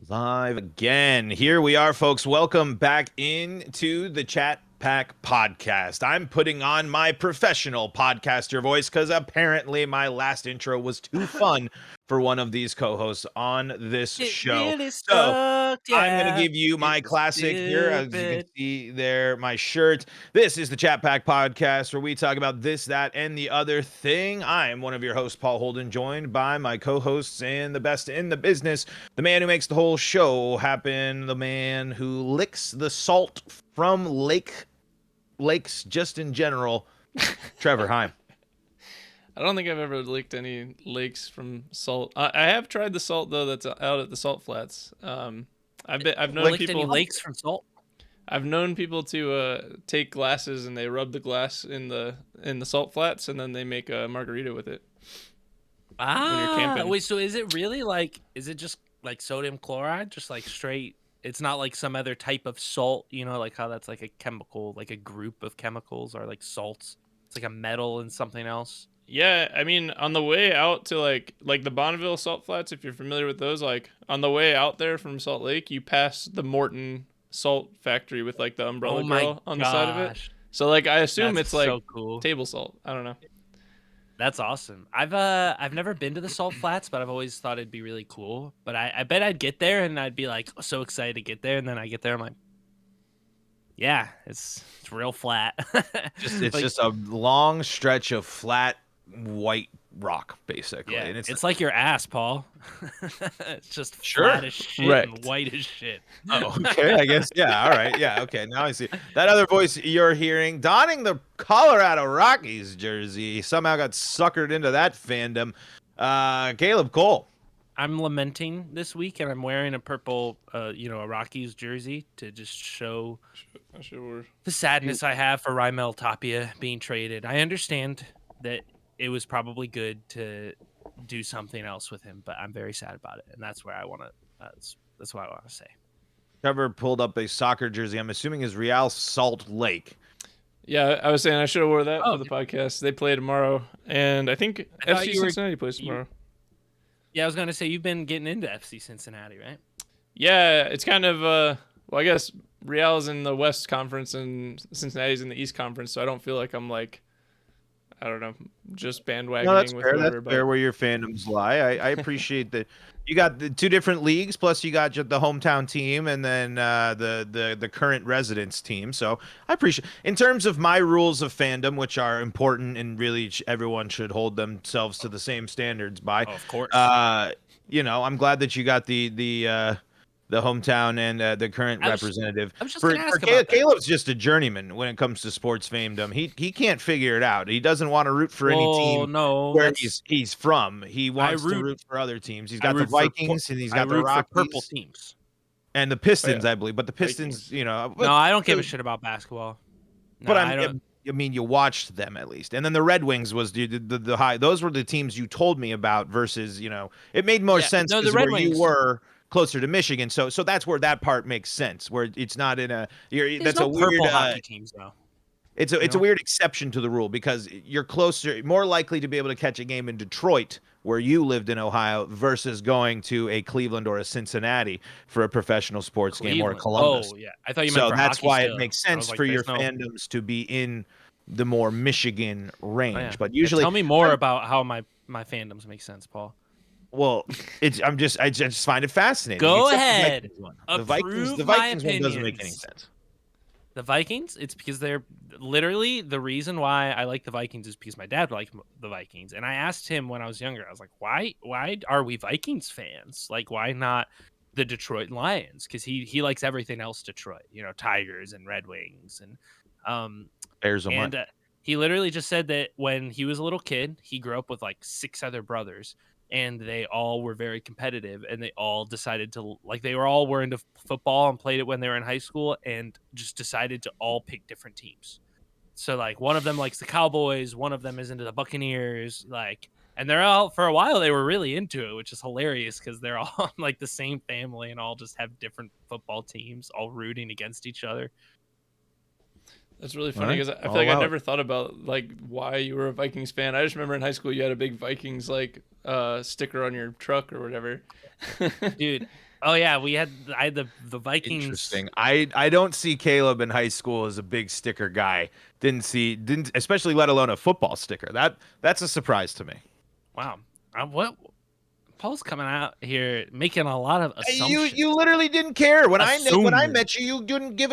Live again. Here we are, folks. Welcome back into the Chat Pack podcast. I'm putting on my professional podcaster voice because apparently my last intro was too fun for one of these co-hosts on this It show. really So sucked, I'm going to yeah. give you It my was classic here. As you can stupid. see there, my shirt. This is the Chat Pack Podcast where we talk about this, that, and the other thing. I am one of your hosts, Paul Holden, joined by my co-hosts and the best in the business, the man who makes the whole show happen, the man who licks the salt from lakes just in general, Trevor. Hi. I don't think I've ever licked any lakes from salt. I have tried the salt though that's out at the salt flats. I've known Licked any people. lakes from salt? I've known people to take glasses and they rub the glass in the salt flats and then they make a margarita with it when you're camping. Wait, so is it really is it just like sodium chloride? Just like straight, it's not like some other type of salt, like how that's like a chemical, like a group of chemicals or like salts. It's like a metal and something else. Yeah, I mean, on the way out to like the Bonneville salt flats, if you're familiar with those, like on the way out there from Salt Lake, you pass the Morton salt factory with like the umbrella Oh my girl on the side of it. gosh. So like I assume That's it's like so cool. table salt. I don't know. That's awesome. I've never been to the Salt Flats, but I've always thought it'd be really cool. But I bet I'd get there and I'd be like so excited to get there, and then I get there, I'm like, yeah, it's real flat. It's Like, just a long stretch of flat white rock, basically. yeah, And it's like your ass, Paul. It's just sure, flat as shit right. and white as shit. Oh, okay. I guess. Yeah. All right. Yeah. Okay. Now I see that other voice you're hearing, donning the Colorado Rockies jersey. Somehow got suckered into that fandom. Caleb Cole. I'm lamenting this week, and I'm wearing a purple, a Rockies jersey to just show I should wear. the sadness I have for Raimel Tapia being traded. I understand that it was probably good to do something else with him, but I'm very sad about it, and that's where I want to. That's what I want to say. Trevor pulled up a soccer jersey. I'm assuming is Real Salt Lake. Yeah, I was saying I should have wore that Oh, for the podcast. They play tomorrow, and I think I thought FC you were. Cincinnati plays tomorrow. Yeah, I was gonna say you've been getting into FC Cincinnati, right? Yeah, it's kind of well, I guess Real's in the West Conference and Cincinnati's in the East Conference, so I don't feel like I'm like, I don't know, just bandwagoning No, that's with fair. whoever. That's fair where your fandoms lie. I appreciate that you got the two different leagues, plus you got the hometown team and then the current residence team. So I appreciate. In terms of my rules of fandom, which are important and really everyone should hold themselves to the same standards by. Oh, of course. I'm glad that you got the hometown and the current representative. I was just gonna ask about that. Caleb's just a journeyman when it comes to sports fandom. He can't figure it out. He doesn't want to root for any team no, where he's from. He wants to root- root for other teams. He's I got the root for Vikings and he's I got the root for purple Rockies teams. and the Pistons, Oh, yeah. I believe. But the Pistons, Vikings. but, No, I don't give a shit about basketball. No, but I don't. I mean, you watched them at least, and then the Red Wings was the high. Those were the teams you told me about. Versus, it made more sense no, the because Red where you Wings. were closer to Michigan. So that's where that part makes sense. Where it's not in a. There's That's no a weird. purple hockey teams though. It's a weird exception to the rule because you're closer, more likely to be able to catch a game in Detroit, where you lived in Ohio, versus going to a Cleveland or a Cincinnati for a professional sports game or a Columbus. Oh yeah, I thought you meant So for that's hockey why still. it makes I sense was like, for your there's no- fandoms to be in the more Michigan range. Oh, yeah. But Yeah, usually, tell me more about how my fandoms make sense, Paul. well, I just find it fascinating. Go Except ahead. The Vikings Approve the my Vikings one doesn't make any opinions. sense. The Vikings, it's because they're literally the reason why I like the Vikings is because my dad liked the Vikings. And I asked him when I was younger, I was like, why are we Vikings fans? Like, why not the Detroit Lions? Because he likes everything else Detroit, Tigers and Red Wings. And Bears on and he literally just said that when he was a little kid, he grew up with like 6 other brothers. And they all were very competitive, and they all decided to they were into football and played it when they were in high school, and just decided to all pick different teams. So like one of them likes the Cowboys, one of them is into the Buccaneers, and they're all for a while they were really into it, which is hilarious because they're all like the same family and all just have different football teams, all rooting against each other. That's really funny because I feel like I never thought about like why you were a Vikings fan. I just remember in high school you had a big Vikings sticker on your truck or whatever. Dude, Oh yeah, I had the Vikings. Interesting. I don't see Caleb in high school as a big sticker guy. Didn't especially let alone a football sticker. That's a surprise to me. Wow. What Paul's coming out here making a lot of assumptions. You literally didn't care when I Assuming. met you. You didn't give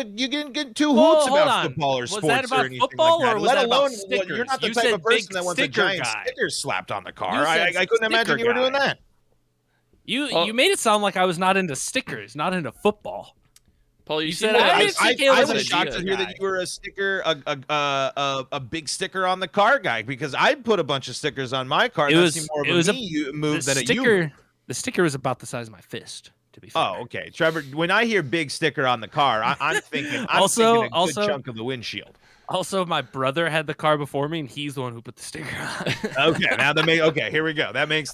two hoots Well, hold about on. football or Was that sports or about anything like football that. or was Let that about alone you're stickers? not the You type said of person big that wants a sticker giant guy. sticker slapped on the car. You said I couldn't sticker imagine you were doing guy. that. You made it sound like I was not into stickers, not into football. Paul, You seem said to I have didn't see this Caleb I as a was shocked sticker to hear guy. that you were a sticker, a big sticker on the car guy, because I'd put a bunch of stickers on my car. And that seemed more of a move than a you move. The sticker was about the size of my fist, to be fair. Oh, okay, Trevor. When I hear big sticker on the car, I'm thinking Also- a good also- chunk of the windshield. Also, my brother had the car before me, and he's the one who put the sticker on. Okay, now okay, here we go. That makes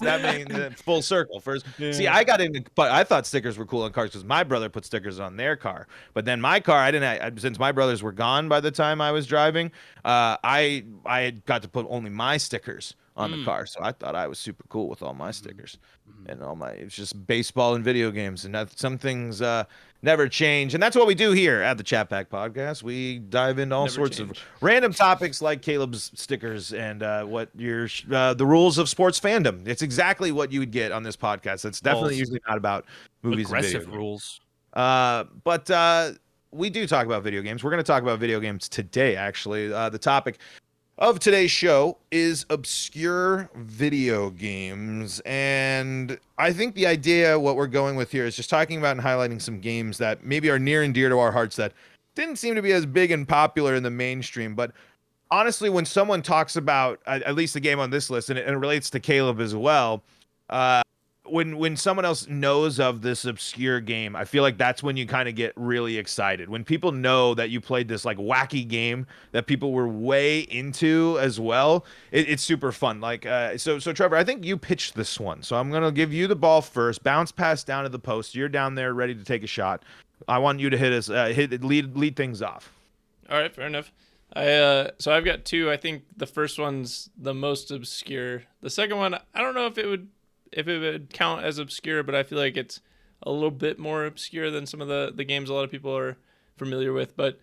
full circle. First, see, Yeah. I got into, but I thought stickers were cool on cars because my brother put stickers on their car. But then my car, since my brothers were gone by the time I was driving. I had got to put only my stickers on the car, so I thought I was super cool with all my stickers and all my. It's just baseball and video games, and some things never change, and that's what we do here at the Chat Pack Podcast. We dive into all Never sorts change. of random topics like Caleb's stickers and what the rules of sports fandom. It's exactly what you would get on this podcast. It's definitely Balls. usually not about movies and video Aggressive games. rules. But we do talk about video games. We're going to talk about video games today, actually. The topic of today's show is obscure video games. And I think the idea, what we're going with here, is just talking about and highlighting some games that maybe are near and dear to our hearts that didn't seem to be as big and popular in the mainstream. But honestly, when someone talks about at least the game on this list, and it relates to Caleb as well, when someone else knows of this obscure game, I feel like that's when you kind of get really excited. When people know that you played this like wacky game that people were way into as well, it's super fun. Like so Trevor, I think you pitched this one, so I'm gonna give you the ball first. Bounce pass down to the post. You're down there ready to take a shot. I want you to lead things off. All right, fair enough. So I've got two. I think the first one's the most obscure. The second one, I don't know if it would count as obscure, but I feel like it's a little bit more obscure than some of the games a lot of people are familiar with. But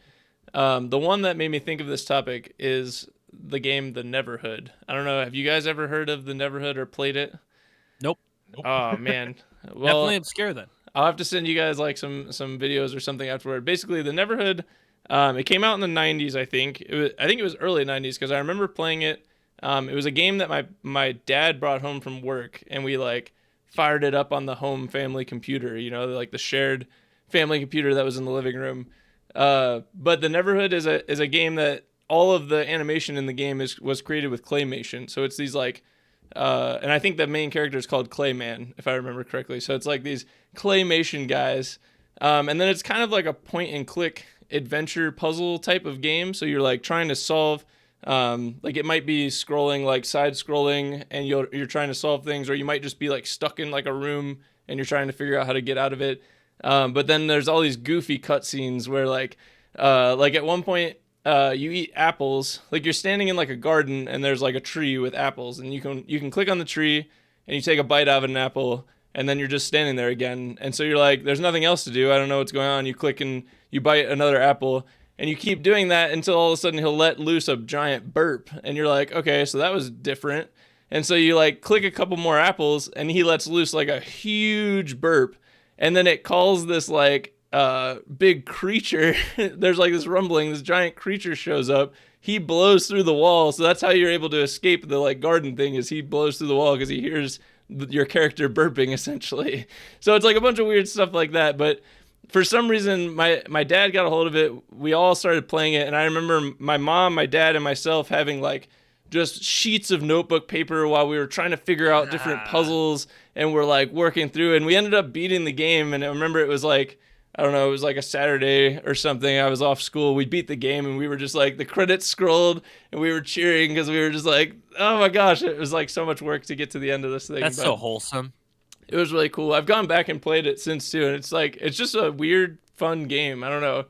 the one that made me think of this topic is the game The Neverhood. I don't know. Have you guys ever heard of The Neverhood or played it? Nope. Oh man. Well, Definitely obscure then. I'll have to send you guys like some videos or something afterward. Basically, The Neverhood, it came out in the 90s, I think. I think it was early 90s because I remember playing it. It was a game that my dad brought home from work, and we like fired it up on the home family computer, like the shared family computer that was in the living room. But The Neverhood is a game that all of the animation in the game was created with claymation. So it's these like and I think the main character is called Clayman, if I remember correctly. So it's like these claymation guys. And then it's kind of like a point and click adventure puzzle type of game. So you're like trying to solve, like it might be scrolling, like side scrolling, and you're trying to solve things, or you might just be like stuck in like a room and you're trying to figure out how to get out of it. But then there's all these goofy cutscenes where like at one point, you eat apples. Like you're standing in like a garden and there's like a tree with apples, and you can click on the tree and you take a bite out of an apple, and then you're just standing there again. And so you're like, there's nothing else to do. I don't know what's going on. You click and you bite another apple, and you keep doing that until all of a sudden he'll let loose a giant burp, and you're like, okay, so that was different. And so you like click a couple more apples, and he lets loose like a huge burp, and then it calls this like big creature. There's like this rumbling, this giant creature shows up. He blows through the wall, so that's how you're able to escape the like garden thing, is he blows through the wall because he hears your character burping essentially. So it's like a bunch of weird stuff like that. But for some reason my dad got a hold of it. We all started playing it, and I remember my mom, my dad, and myself having like just sheets of notebook paper while we were trying to figure out different puzzles, and we're like working through, and we ended up beating the game. And I remember it was like, I don't know, it was like a Saturday or something. I was off school. We beat the game, and we were just like, the credits scrolled, and we were cheering because we were just like, oh my gosh, it was like so much work to get to the end of this thing. That's but so wholesome. it was really cool. I've gone back and played it since too, and it's like, it's just a weird, fun game. I don't know.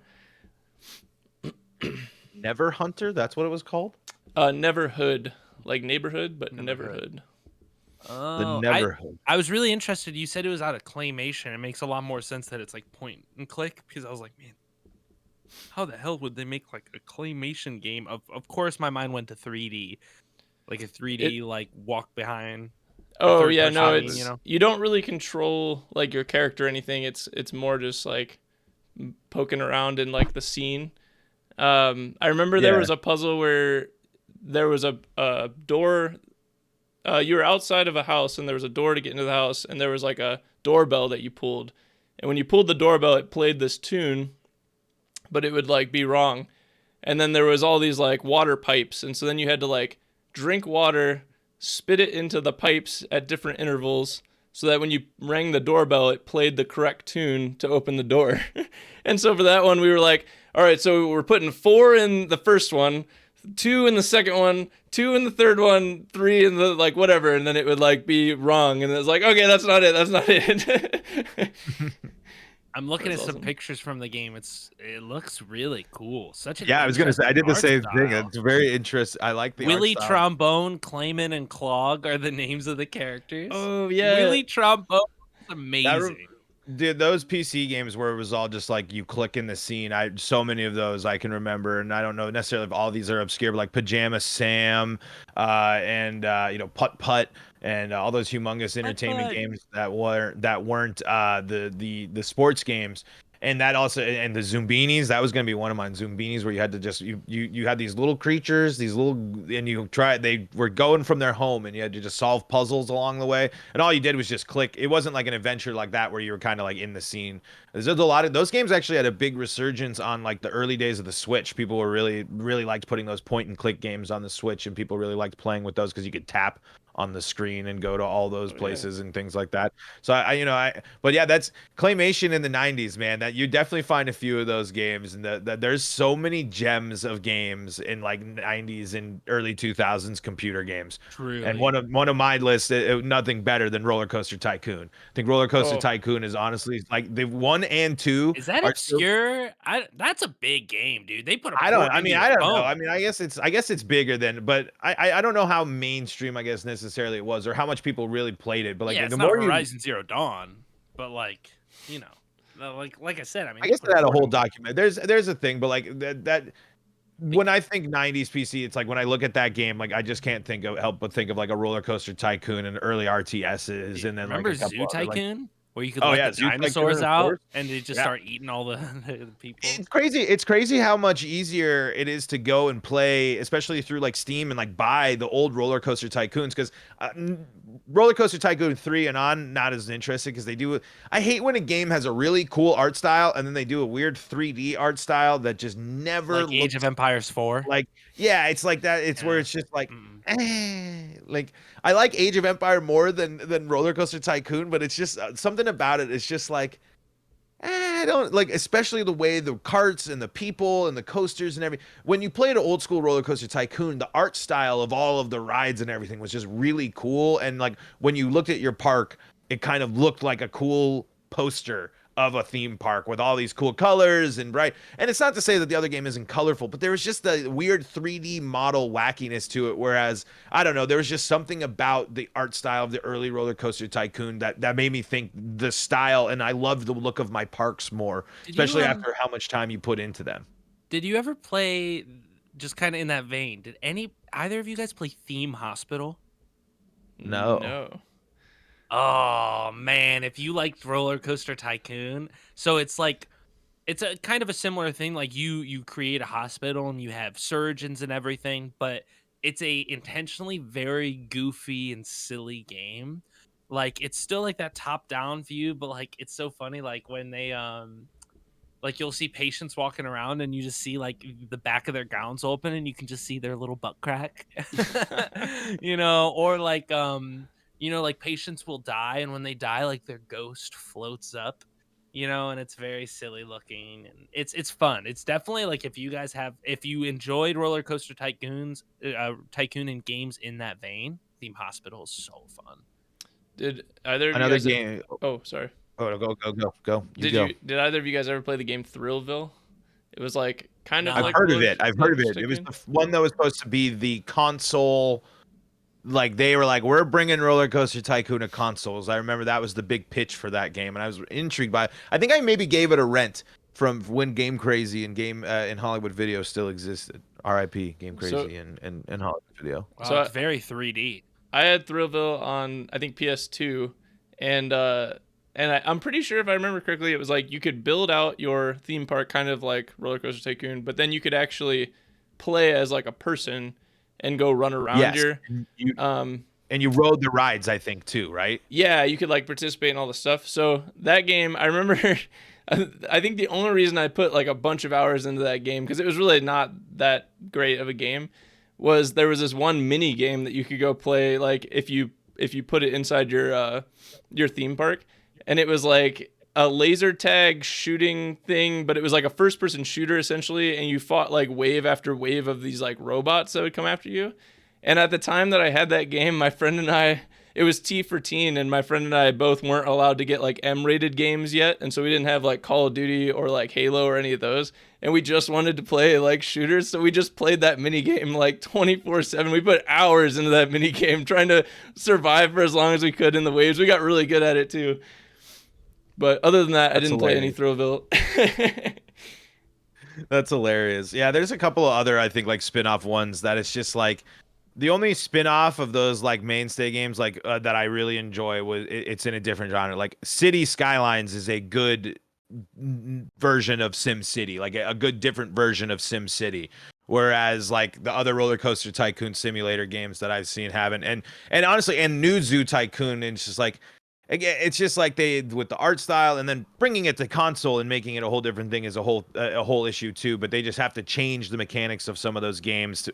Never Hunter, that's what it was called. Neverhood, like neighborhood, but Neverhood. The Oh, Neverhood. I was really interested. You said it was out of claymation. It makes a lot more sense that it's like point and click because I was like, man, how the hell would they make like a claymation game? Of course, my mind went to 3D, like a It 3D like walk behind or Oh third yeah, person no, game. You it's know, you don't really control like your character or anything. It's more just like poking around in like the scene. I remember there Yeah. was a puzzle where there was a door. You were outside of a house and there was a door to get into the house, and there was like a doorbell that you pulled. And when you pulled the doorbell, it played this tune, but it would like be wrong. And then there was all these like water pipes, and so then you had to like drink water, spit it into the pipes at different intervals, so that when you rang the doorbell, it played the correct tune to open the door. And so for that one, we were like, all right, so we're putting 4 in the first one, 2 in the second one, 2 in the third one, 3 in the like whatever, and then it would like be wrong, and it was like, okay, that's not it, that's not it. I'm looking at That's some awesome. pictures from the game. It looks really cool. Such an Yeah, I was gonna say I interesting did the art same thing. style. It's very interesting. I like the art Willie style. Trombone, Clayman, and Clog are the names of the characters. Oh yeah. Willie Trombone is That amazing. Dude, those PC games where it was all just like you click in the scene. So many of those I can remember, and I don't know necessarily if all these are obscure, but like Pajama Sam, and Putt Putt, and all those humongous entertainment Putt. games that weren't the sports games. And that also, and the Zumbinis, that was gonna be one of mine. Zumbinis, where you had to just you had these little creatures, and they were going from their home, and you had to just solve puzzles along the way, and all you did was just click. It wasn't like an adventure like that where you were kind of like in the scene. There's a lot of those games actually had a big resurgence on like the early days of the Switch. People were really liked putting those point and click games on the Switch, and people really liked playing with those because you could tap on the screen and go to all those Oh yeah. places and things like that. So but yeah, that's claymation in the 90s, man. That you definitely find a few of those games, and that there's so many gems of games in like 90s and early 2000s computer games. And Truly. one of my lists, nothing better than Roller Coaster Tycoon. I think Roller Coaster Oh, Tycoon is honestly like the 1 and 2 Is that are so. obscure? That's a big game, dude. They put a I don't. port I into mean, your I don't know. phone. I mean, I guess it's bigger than, but I don't know how mainstream I guess necessarily it was, or how much people really played it. But Yeah, like it's the not more you, Horizon Zero Dawn, but like, you know, like I said, I mean, I they guess put a it had a port whole into it. document. There's a thing, but like that when I think 90s PC, it's like when I look at that game, like I just can't help but think of like a Roller Coaster Tycoon and early RTSs, and then like Remember a couple Zoo other like, Tycoon, where you could oh let yeah, the Zoo Tycoon, dinosaurs of out course. and they just Yeah. start eating all the people? It's crazy. It's crazy how much easier it is to go and play, especially through like Steam, and like buy the old Roller Coaster Tycoons. Because Roller Coaster Tycoon 3 and on, not as interested because they do. I hate when a game has a really cool art style and then they do a weird 3D art style that just never Like Age looks of Empires 4. like. Yeah, it's like that. It's where Yeah. it's just like. Mm-mm. Like I like Age of Empire more than Roller Coaster Tycoon, but it's just something about it. It's just like I don't like, especially the way the carts and the people and the coasters and everything. When you played an old school Roller Coaster Tycoon, the art style of all of the rides and everything was just really cool. And like when you looked at your park, it kind of looked like a cool poster of a theme park with all these cool colors and bright. And it's not to say that the other game isn't colorful, but there was just a weird 3D model wackiness to it. Whereas I don't know, there was just something about the art style of the early Roller Coaster Tycoon that made me think the style, and I loved the look of my parks more, Did you especially after how much time you put into them. did you ever play, just kind of in that vein? Did either of you guys play Theme Hospital? No. no. Oh man, if you liked Roller Coaster Tycoon, so it's like it's a kind of a similar thing. Like you create a hospital and you have surgeons and everything, but it's a intentionally very goofy and silly game. Like it's still like that top down view, but like it's so funny. Like when they like you'll see patients walking around and you just see like the back of their gowns open and you can just see their little butt crack. Or like like patients will die and when they die like their ghost floats up, and it's very silly looking and it's fun. It's definitely like if you enjoyed Roller Coaster Tycoon and games in that vein, Theme Hospital is so fun. Did either of you Another guys? game. Oh, sorry. Oh, go. You Did go. you? Did either of you guys ever play the game Thrillville? It was like kind of No. I've like heard of it. I've Roller heard of Coaster it. It was Tycoon. the one that was supposed to be the console like they were like, we're bringing Roller Coaster Tycoon to consoles. I remember that was the big pitch for that game, and I was intrigued by it. I think I maybe gave it a rent from when Game Crazy and Game in Hollywood Video still existed. R.I.P. Game So- Crazy and Hollywood Video. Wow, So it's very 3D. I had Thrillville on, I think, PS2, and I'm pretty sure, if I remember correctly, it was like you could build out your theme park kind of like Roller Coaster Tycoon, but then you could actually play as like a person and go run around Yes. your And you rode the rides, I think, too, right? yeah, you could like participate in all the stuff. So that game, I remember I think the only reason I put like a bunch of hours into that game, because it was really not that great of a game, was there was this one mini game that you could go play, like if you put it inside your theme park, and it was like a laser tag shooting thing, but it was like a first person shooter essentially, and you fought like wave after wave of these like robots that would come after you. And at the time that I had that game, my friend and I, it was T for teen, and my friend and I both weren't allowed to get like M-rated games yet, and so we didn't have like Call of Duty or like Halo or any of those, and we just wanted to play like shooters, so we just played that mini game like 24/7. We put hours into that mini game trying to survive for as long as we could in the waves. We got really good at it too. But other than that, I didn't play any Thrillville. That's hilarious. Yeah, there's a couple of other, I think, like spin-off ones that it's just like the only spin-off of those like mainstay games like that I really enjoy was it's in a different genre. Like City Skylines is a good version of Sim City, like a good different version of Sim City. Whereas like the other Roller Coaster Tycoon simulator games that I've seen haven't, and honestly, and New Zoo Tycoon, and it's just like, again, it's just like they with the art style, and then bringing it to console and making it a whole different thing is a whole issue too. But they just have to change the mechanics of some of those games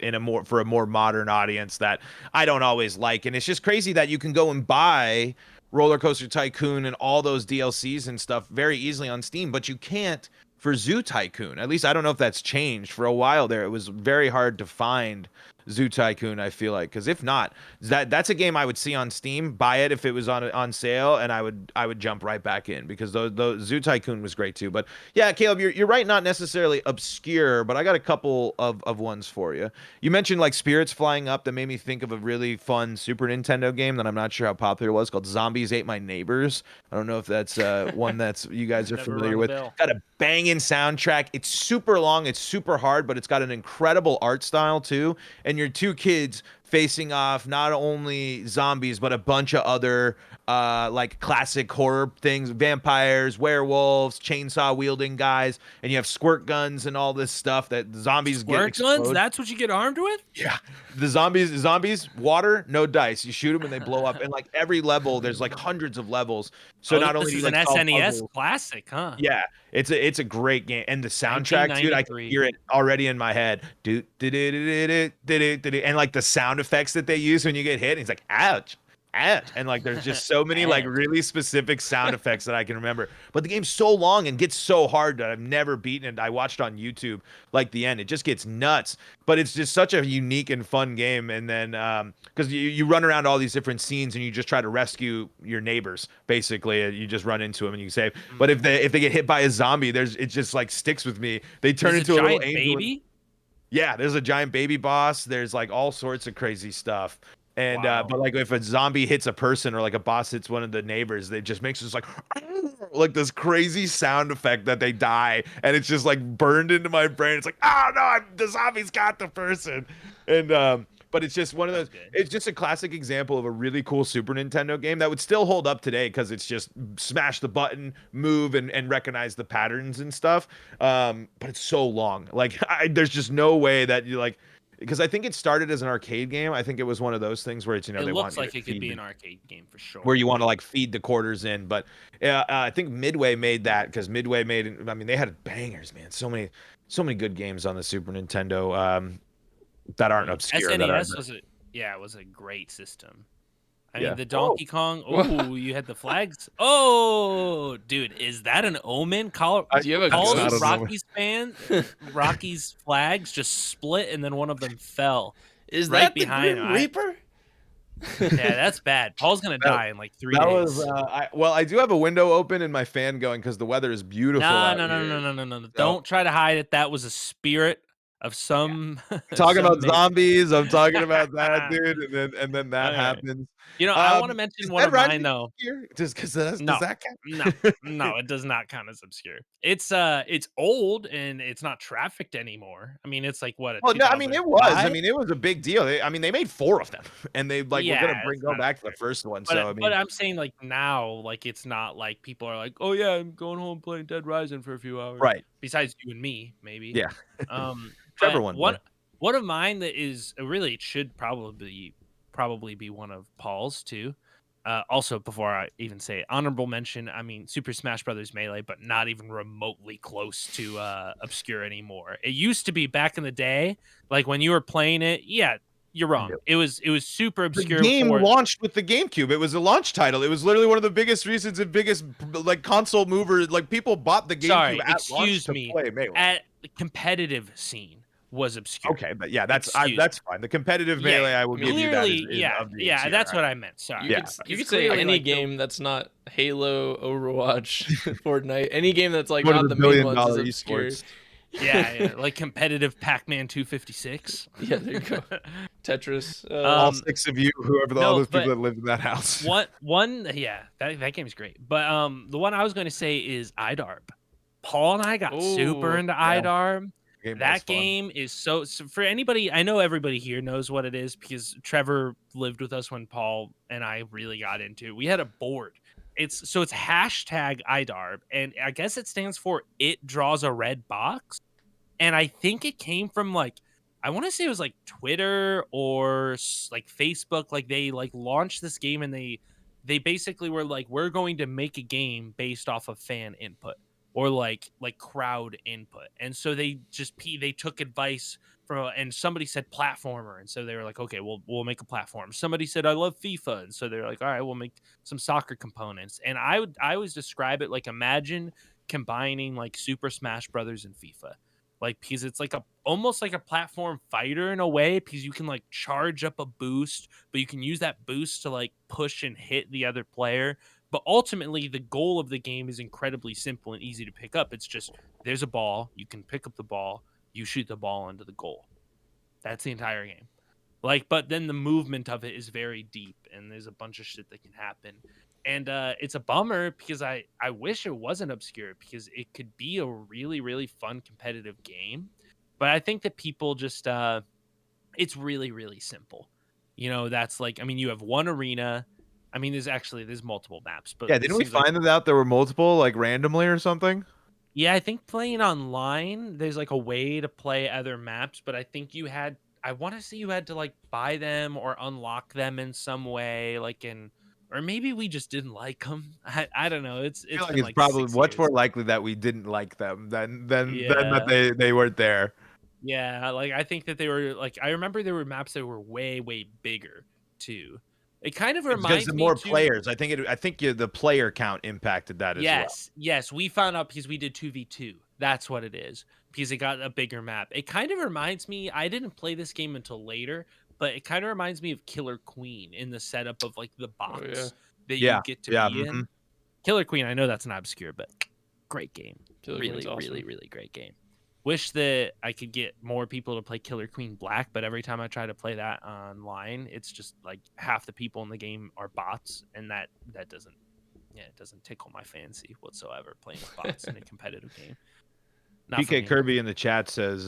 for a more modern audience that I don't always like. And it's just crazy that you can go and buy Roller Coaster Tycoon and all those DLCs and stuff very easily on Steam, but you can't for Zoo Tycoon. At least I don't know if that's changed. For a while there, it was very hard to find Zoo Tycoon, I feel like, because if not, that's a game I would see on Steam, buy it if it was on sale, and I would jump right back in, because those Zoo Tycoon was great too. But yeah, Caleb, you're right, not necessarily obscure, but I got a couple of ones for you. You mentioned like Spirits Flying Up, that made me think of a really fun Super Nintendo game that I'm not sure how popular it was, called Zombies Ate My Neighbors. I don't know if that's one that's you guys are Never familiar rung a with. bell. Got a banging soundtrack. It's super long, it's super hard, but it's got an incredible art style too. And your two kids facing off not only zombies but a bunch of other like classic horror things, vampires, werewolves, chainsaw wielding guys, and you have squirt guns and all this stuff that the zombies get Squirt exploded. guns? That's what you get armed with? Yeah, the zombies, water, no dice. You shoot them and they blow up. And like every level, there's like hundreds of levels. So not only this do is you an like solve SNES puzzles, classic, huh? yeah, it's a great game, and the soundtrack, dude, I can 1993. hear it already in my head. Do do do do do do do, and like the sound effects that they use when you get hit. And it's like ouch, ouch, and like there's just so many like really specific sound effects that I can remember. But the game's so long and gets so hard that I've never beaten it. I watched on YouTube like the end. It just gets nuts. But it's just such a unique and fun game. And then because you run around all these different scenes and you just try to rescue your neighbors. Basically, you just run into them and you save. But if they get hit by a zombie, it just like sticks with me. They turn There's into a little giant angel. baby. Yeah, there's a giant baby boss. There's like all sorts of crazy stuff. And Wow. but like if a zombie hits a person or like a boss hits one of the neighbors, they just makes this like this crazy sound effect that they die, and it's just like burned into my brain. It's like, oh no, the zombie's got the person. And but it's just one of those. It's just a classic example of a really cool Super Nintendo game that would still hold up today, because it's just smash the button, move, and recognize the patterns and stuff. But it's so long. Like there's just no way that you like. Because I think it started as an arcade game. I think it was one of those things where it's, It they looks want you like to it could be feed an arcade game for sure. where you want to like feed the quarters in. But I think Midway made that, because Midway made. I mean, they had bangers, man. So many good games on the Super Nintendo that aren't obscure. SNES was a great system. I Yeah. mean, the Donkey Kong. Oh, you had the flags. Oh, dude, is that an omen? Do you have a All ghost? the Rockies flags just split, and then one of them fell. Is right that behind the Grim him. Reaper? Yeah, that's bad. Paul's gonna die in like 3 That days. was I do have a window open and my fan going because the weather is beautiful. No, out no, no, here. no, no, no, no, no. Don't try to hide it. That was a spirit. of some Talking some about make. zombies, I'm talking about that, dude, and then that Okay. happens. I want to mention Is one Dead of mine Rising though. here? Does No, that no, count? no, it does not count as obscure. It's old and it's not trafficked anymore. I mean, it's like what, a Well, no, I mean, it was. I 2005? mean, it was a big deal. I mean, they made 4 of them, and they, like, were Yeah, gonna it's go not back to the obscure. first one, so, I But mean I'm saying like now, like it's not like people are like, "Oh yeah, I'm going home playing Dead Rising for a few hours." right. Besides you and me, maybe. Yeah. Trevor But one day. one of mine that is really it should probably be one of Paul's too. Also, before I even say it, honorable mention, I mean Super Smash Brothers Melee, but not even remotely close to obscure anymore. It used to be back in the day, like when you were playing it. Yeah, you're wrong. It was super The obscure game for launched with the GameCube. It was a launch title. It was literally one of the biggest reasons and biggest, like, console movers. Like, people bought the GameCube sorry, at launch excuse to me, play Melee. at the competitive scene was obscure. Okay, but yeah, Excuse that's fine. The competitive Yeah, Melee, yeah. I will give you that Clearly, is yeah, of the yeah, obscure. that's what I meant. Sorry. You Yeah. could you Because could say clearly, any like, the game that's not Halo, Overwatch, Fortnite, any game that's like One of not the the main billion ones is dollar obscure. esports. yeah, like competitive Pac-Man 256. Yeah, there you go. Tetris. All Um, 6 of you, whoever all no, those people but that lived in that house. yeah, that game's great. But the one I was going to say is IDARB. Paul and I got super Oh, into yeah. IDARB. The game was That fun. game is so for anybody. I know everybody here knows what it is because Trevor lived with us when Paul and I really got into it. We had a board. It's hashtag IDARB, and I guess it stands for It Draws a Red Box. And I think it came from like I want to say it was like Twitter or like Facebook. Like they like launched this game and they basically were like, we're going to make a game based off of fan input or like crowd input. And so they took advice from and somebody said platformer, and so they were like, okay, we'll make a platform. Somebody said I love FIFA, and so they're like, all right, we'll make some soccer components. And I always describe it like imagine combining like Super Smash Brothers and FIFA, like because it's like a almost like a platform fighter in a way because you can like charge up a boost, but you can use that boost to like push and hit the other player. But ultimately the goal of the game is incredibly simple and easy to pick up. It's just there's a ball, you can pick up the ball, you shoot the ball into the goal. That's the entire game. Like, but then the movement of it is very deep, and there's a bunch of shit that can happen. And it's a bummer because I wish it wasn't obscure because it could be a really really fun competitive game. But I think that people just it's really really simple. That's like I mean you have one arena. I mean there's multiple maps, but Yeah, this didn't we seems like find that out there were multiple, like, randomly or something? yeah, I think playing online, there's like a way to play other maps, but I want to say you had to like buy them or unlock them in some way, or maybe we just didn't like them. I don't know. I feel It's like been it's like probably 6 years. much more likely that we didn't like them than that Yeah. they weren't there. Yeah, like I think that they were like I remember there were maps that were way way bigger too. It kind of It's because the reminds me more too. players, I think the player count impacted that as well. Yes, we found out because we did 2v2. That's what it is. Because it got a bigger map. It kind of reminds me, I didn't play this game until later, but it kind of reminds me of Killer Queen in the setup of like the oh yeah. box that you Yeah, get to yeah, be in. Killer Queen, I know that's not obscure, but great game. Killer Really, Queen's awesome. really, really great game. Wish that I could get more people to play Killer Queen Black, but every time I try to play that online, it's just like half the people in the game are bots, and that doesn't it doesn't tickle my fancy whatsoever playing with bots in a competitive game. Not for PK me. Kirby in the chat says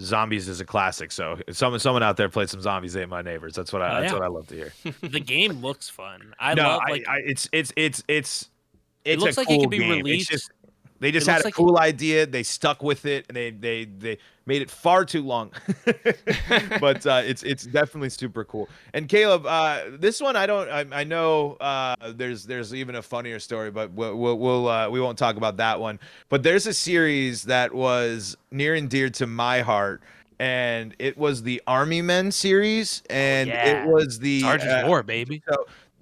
zombies is a classic. So someone out there played some zombies, they ain't my neighbors. That's what Oh, that's yeah. what I love to hear. The game looks fun. I No, love like it's it looks a like cool it could be game. released. It's just they just It had looks a like cool idea. They stuck with it, and they made it far too long. But it's definitely super cool. And Caleb, this one I know there's even a funnier story, but we won't talk about that one. But there's a series that was near and dear to my heart. And it was the Army Men series, and it yeah. was the Sergeant's War, baby.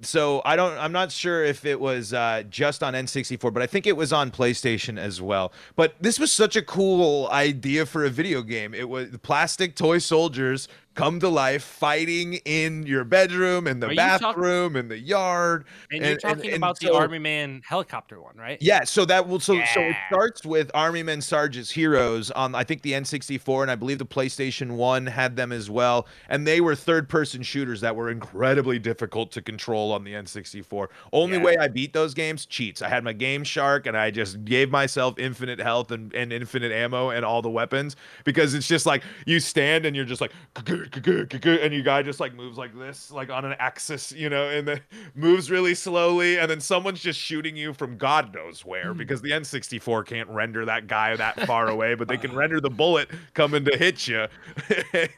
so I'm not sure if it was just on N64, but I think it was on PlayStation as well. But this was such a cool idea for a video game. It was plastic toy soldiers come to life, fighting in your bedroom, in the Are you talking? bathroom, in the yard, And you're talking and about the so Army Man helicopter one, right? yeah, so that will so it Yeah. starts with Army Men Sarge's Heroes on I think the N64, and I believe the PlayStation 1 had them as well. And they were third-person shooters that were incredibly difficult to control on the N64. Only Yeah. way I beat those games, cheats. I had my Game Shark and I just gave myself infinite health and infinite ammo and all the weapons because it's just like you stand and you're just like and your guy just like moves like this, like on an axis, and then moves really slowly, and then someone's just shooting you from God knows where because the N64 can't render that guy that far away, but they can render the bullet coming to hit you.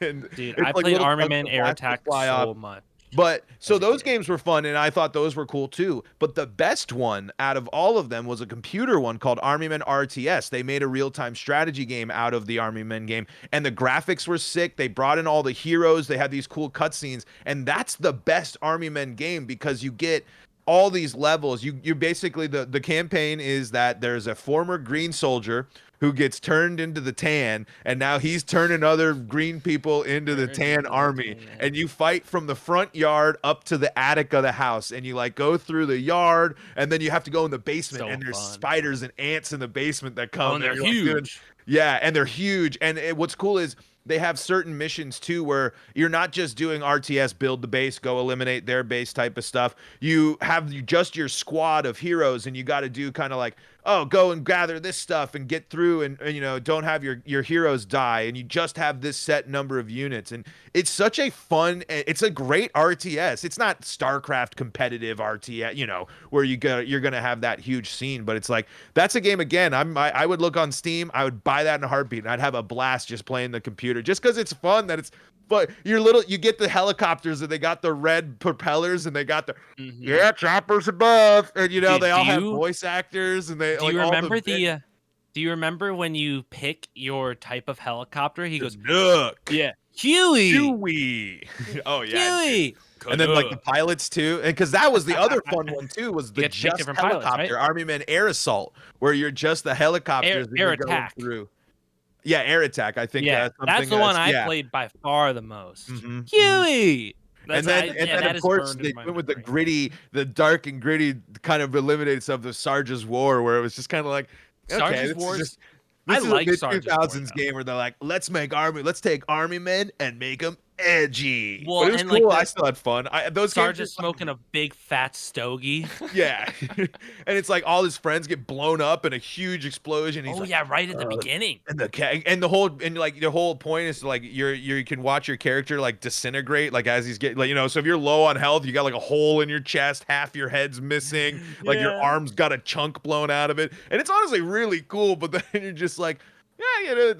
And Dude, I it's like played little Army chunks Man of Air plastic Attack fly off. so much But so as a those kid. games were fun, and I thought those were cool too. But the best one out of all of them was a computer one called Army Men RTS. They made a real-time strategy game out of the Army Men game, and the graphics were sick. They brought in all the heroes. They had these cool cutscenes, and that's the best Army Men game because you get all these levels. You basically the campaign is that there's a former green soldier who gets turned into the tan, and now he's turning other green people into the Turned tan into the army. tan. And you fight from the front yard up to the attic of the house, and you like go through the yard, and then you have to go in the basement, So and there's fun. spiders and ants in the basement that Oh, come. and they're you're, like, doing huge. yeah, and they're huge. And what's cool is they have certain missions too where you're not just doing RTS, build the base, go eliminate their base type of stuff. You have just your squad of heroes, and you got to do kind of like, oh, go and gather this stuff and get through, and don't have your heroes die, and you just have this set number of units. And it's such a fun, it's a great RTS. It's not StarCraft competitive RTS, where you're gonna have that huge scene, but it's like that's a game again. I would look on Steam, I would buy that in a heartbeat, and I'd have a blast just playing the computer, just because it's fun. That it's but you get the helicopters, and they got the red propellers, and they got the Mhm. choppers above, and Dude, they all have voice actors, and they do like you all the remember do you remember when you pick your type of helicopter? He it's goes, Nook. "Yeah, Huey, Chewy. Oh yeah, dude. Huey." And then like the Canuck. pilots too, and because that was the other fun one too, was You the get to pick just different pilots, right? helicopter Army Men Air Assault, where you're just the helicopters and Air you're going Attack. through. Yeah, Air Attack. I think Yeah, that's something. the one I Yeah. played by far the most. Hmm. Huey. And That's then, I and yeah, then that of is course burned they in my went with the memory. gritty, the dark and gritty kind of eliminated of the Sarge's War, where it was just kind of like, okay, Sarge's Wars. I this is a like mid Sarge's War 2000s though. game where they're like, let's take Army Men and make them edgy. But Well, it was and like cool. I the still had fun. Those games Sarge are is fun. smoking a big fat stogie. Yeah. And it's like all his friends get blown up in a huge explosion. He's Oh like, yeah, right at the beginning. and the whole point is like you can watch your character like disintegrate like as he's getting, like, so if you're low on health, you got like a hole in your chest, half your head's missing, like your Yeah. arm's got a chunk blown out of it, and it's honestly really cool. But then you're just like, yeah,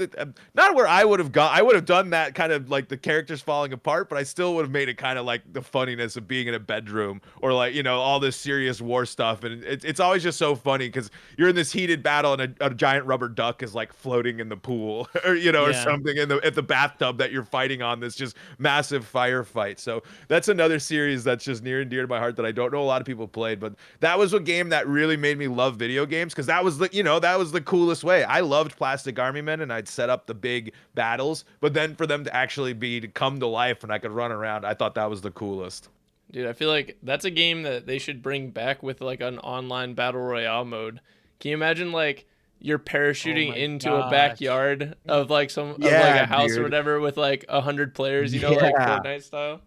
not where I would have gone. I would have done that kind of like the characters falling apart, but I still would have made it kind of like the funniness of being in a bedroom or like, all this serious war stuff. And it's always just so funny because you're in this heated battle and a giant rubber duck is like floating in the pool or, or Yeah. something at the bathtub that you're fighting on this just massive firefight. So that's another series that's just near and dear to my heart that I don't know a lot of people played, but that was a game that really made me love video games because that was that was the coolest way. I loved Plastic Army Men, and I'd set up the big battles, but then for them to actually to come to life and I could run around, I thought that was the coolest. Dude, I feel like that's a game that they should bring back with like an online battle royale mode. Can you imagine like you're parachuting my into a gosh. backyard of like of like Yeah, a house or dude. whatever with like 100 players, like Yeah. Fortnite style.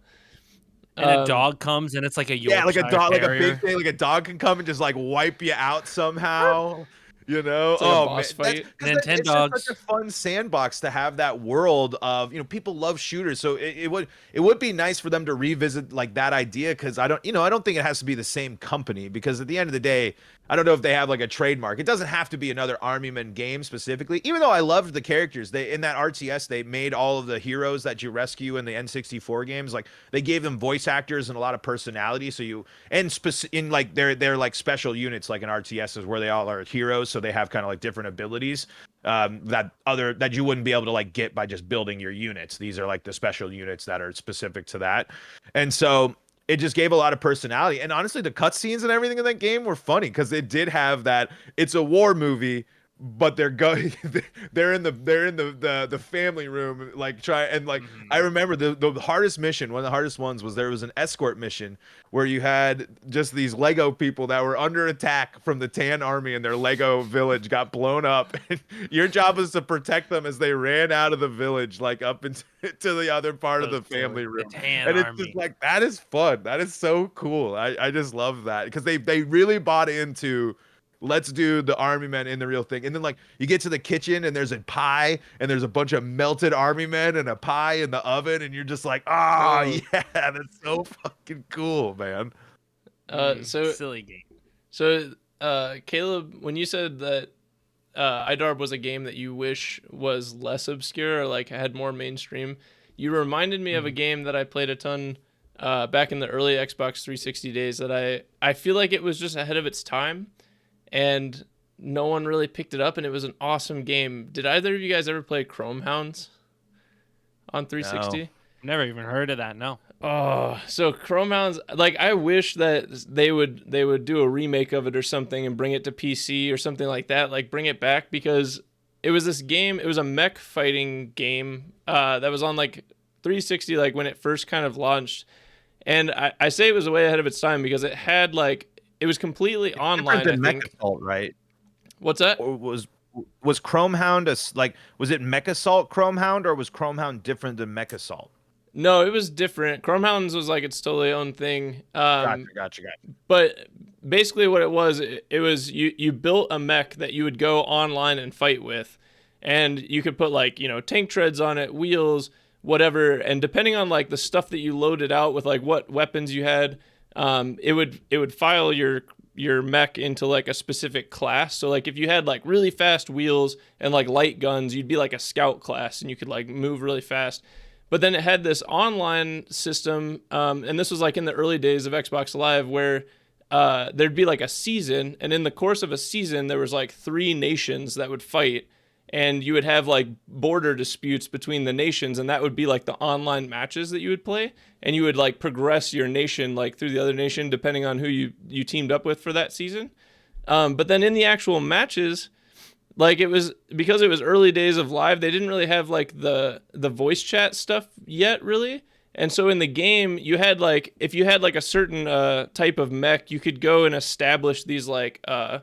And a Um, dog comes and it's like a Yeah, like a Yorkshire dog, like a Terrier. big thing, like a dog can come and just like wipe you out somehow. It's like a Oh man, boss fight. it's just such Nintendogs. a fun sandbox to have that world of, people love shooters, so it would be nice for them to revisit like that idea because I don't think it has to be the same company because at the end of the day, I don't know if they have like a trademark. It doesn't have to be another Army Men game specifically, even though I loved the characters. They in that RTS they made all of the heroes that you rescue in the N64 games, like they gave them voice actors and a lot of personality. So in like they're like special units like in RTSs where they all are heroes, so they have kind of like different abilities that you wouldn't be able to like get by just building your units. These are like the special units that are specific to that. And so it just gave a lot of personality. And honestly, the cutscenes and everything in that game were funny because it did have that it's a war movie, but they're going they're in the family room, like try and like I remember the hardest mission, one of the hardest ones was there was an escort mission where you had just these Lego people that were under attack from the Tan army, and their Lego village got blown up, and your job was to protect them as they ran out of the village, like up into to the other part of the family room. The Tan And it's army. just like, that is fun, that is so cool. I just love that because they really bought into, let's do the army men in the real thing. And then like you get to the kitchen and there's a pie and there's a bunch of melted army men and a pie in the oven, and you're just like, oh yeah, that's so fucking cool, man. So silly game. So Caleb, when you said that iDarb was a game that you wish was less obscure or like had more mainstream, you reminded me of a game that I played a ton back in the early Xbox 360 days that I feel like it was just ahead of its time, and no one really picked it up, and it was an awesome game. Did either of you guys ever play Chrome Hounds on 360? No. Never even heard of that. No. Oh, so Chrome Hounds, like I wish that they would do a remake of it or something and bring it to PC or something like that, like bring it back, because it was this game, it was a mech fighting game that was on like 360 like when it first kind of launched. And I say it was way ahead of its time because it had like, it was completely online, I Different than think. Mech Assault, right? What's that? Or was Chrome Hound like, was it Mech Assault Chrome Hound, or was Chrome Hound different than Mech Assault? No, it was different. Chrome Hounds was like its totally own thing. Gotcha. But basically what it was you built a mech that you would go online and fight with, and you could put like, you know, tank treads on it, wheels, whatever, and depending on like the stuff that you loaded out with, like what weapons you had, it would file your mech into like a specific class. So like if you had like really fast wheels and like light guns, you'd be like a scout class and you could like move really fast. But then it had this online system, and this was like in the early days of Xbox Live, where there'd be like a season, and in the course of a season, there was like 3 nations that would fight, and you would have like border disputes between the nations, and that would be like the online matches that you would play, and you would like progress your nation like through the other nation depending on who you teamed up with for that season. But then in the actual matches, like it was, because it was early days of live, they didn't really have like the voice chat stuff yet really. And so in the game you had like, if you had like a certain type of mech, you could go and establish these like I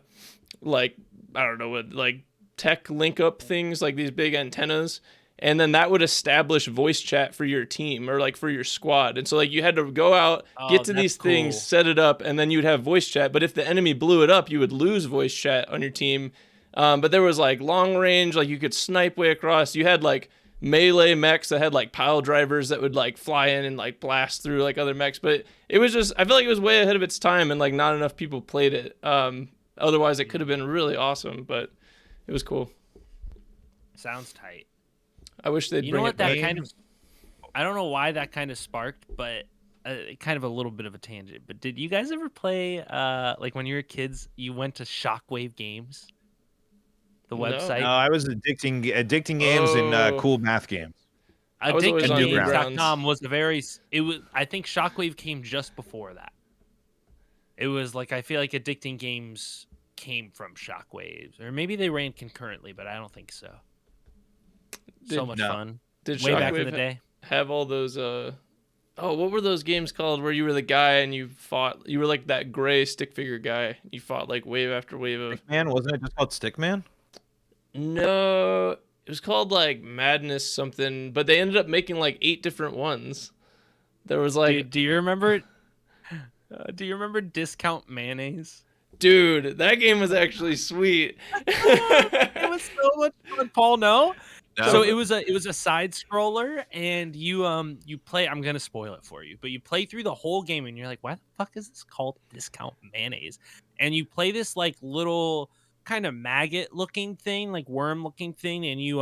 don't know what, like tech link up things, like these big antennas, and then that would establish voice chat for your team or like for your squad. And so like you had to go out, get to these things, set it up, and then you'd have voice chat. But if the enemy blew it up, you would lose voice chat on your team. But there was like long range, like you could snipe way across. You had like melee mechs that had like pile drivers that would like fly in and like blast through like other mechs. But it was just, I feel like it was way ahead of its time, and like not enough people played it. Otherwise it could have been really awesome, but it was cool. Sounds tight. I wish they'd bring it back. That kind of, I don't know why that kind of sparked, but kind of a little bit of a tangent. But did you guys ever play like when you were kids, you went to Shockwave Games? The website. No, I was addicting games in cool math games. Addictinggames.com was I think Shockwave came just before that. It was like, I feel like Addicting Games came from Shockwaves, or maybe they ran concurrently, but I don't think so. So much fun. Did way Shockwave back in the day have all those what were those games called where you were the guy and you were like that gray stick figure guy, you fought like wave after wave of Stickman? Wasn't it just called Stickman? No, it was called like Madness something, but they ended up making like 8 different ones. There was like, do you remember Discount Mayonnaise? Dude, that game was actually sweet. It was so much fun, Paul. No? So No. it was a side scroller, and you play. I'm gonna spoil it for you, but you play through the whole game, and you're like, why the fuck is this called Discount Mayonnaise? And you play this like little kind of maggot looking thing, like worm looking thing, and you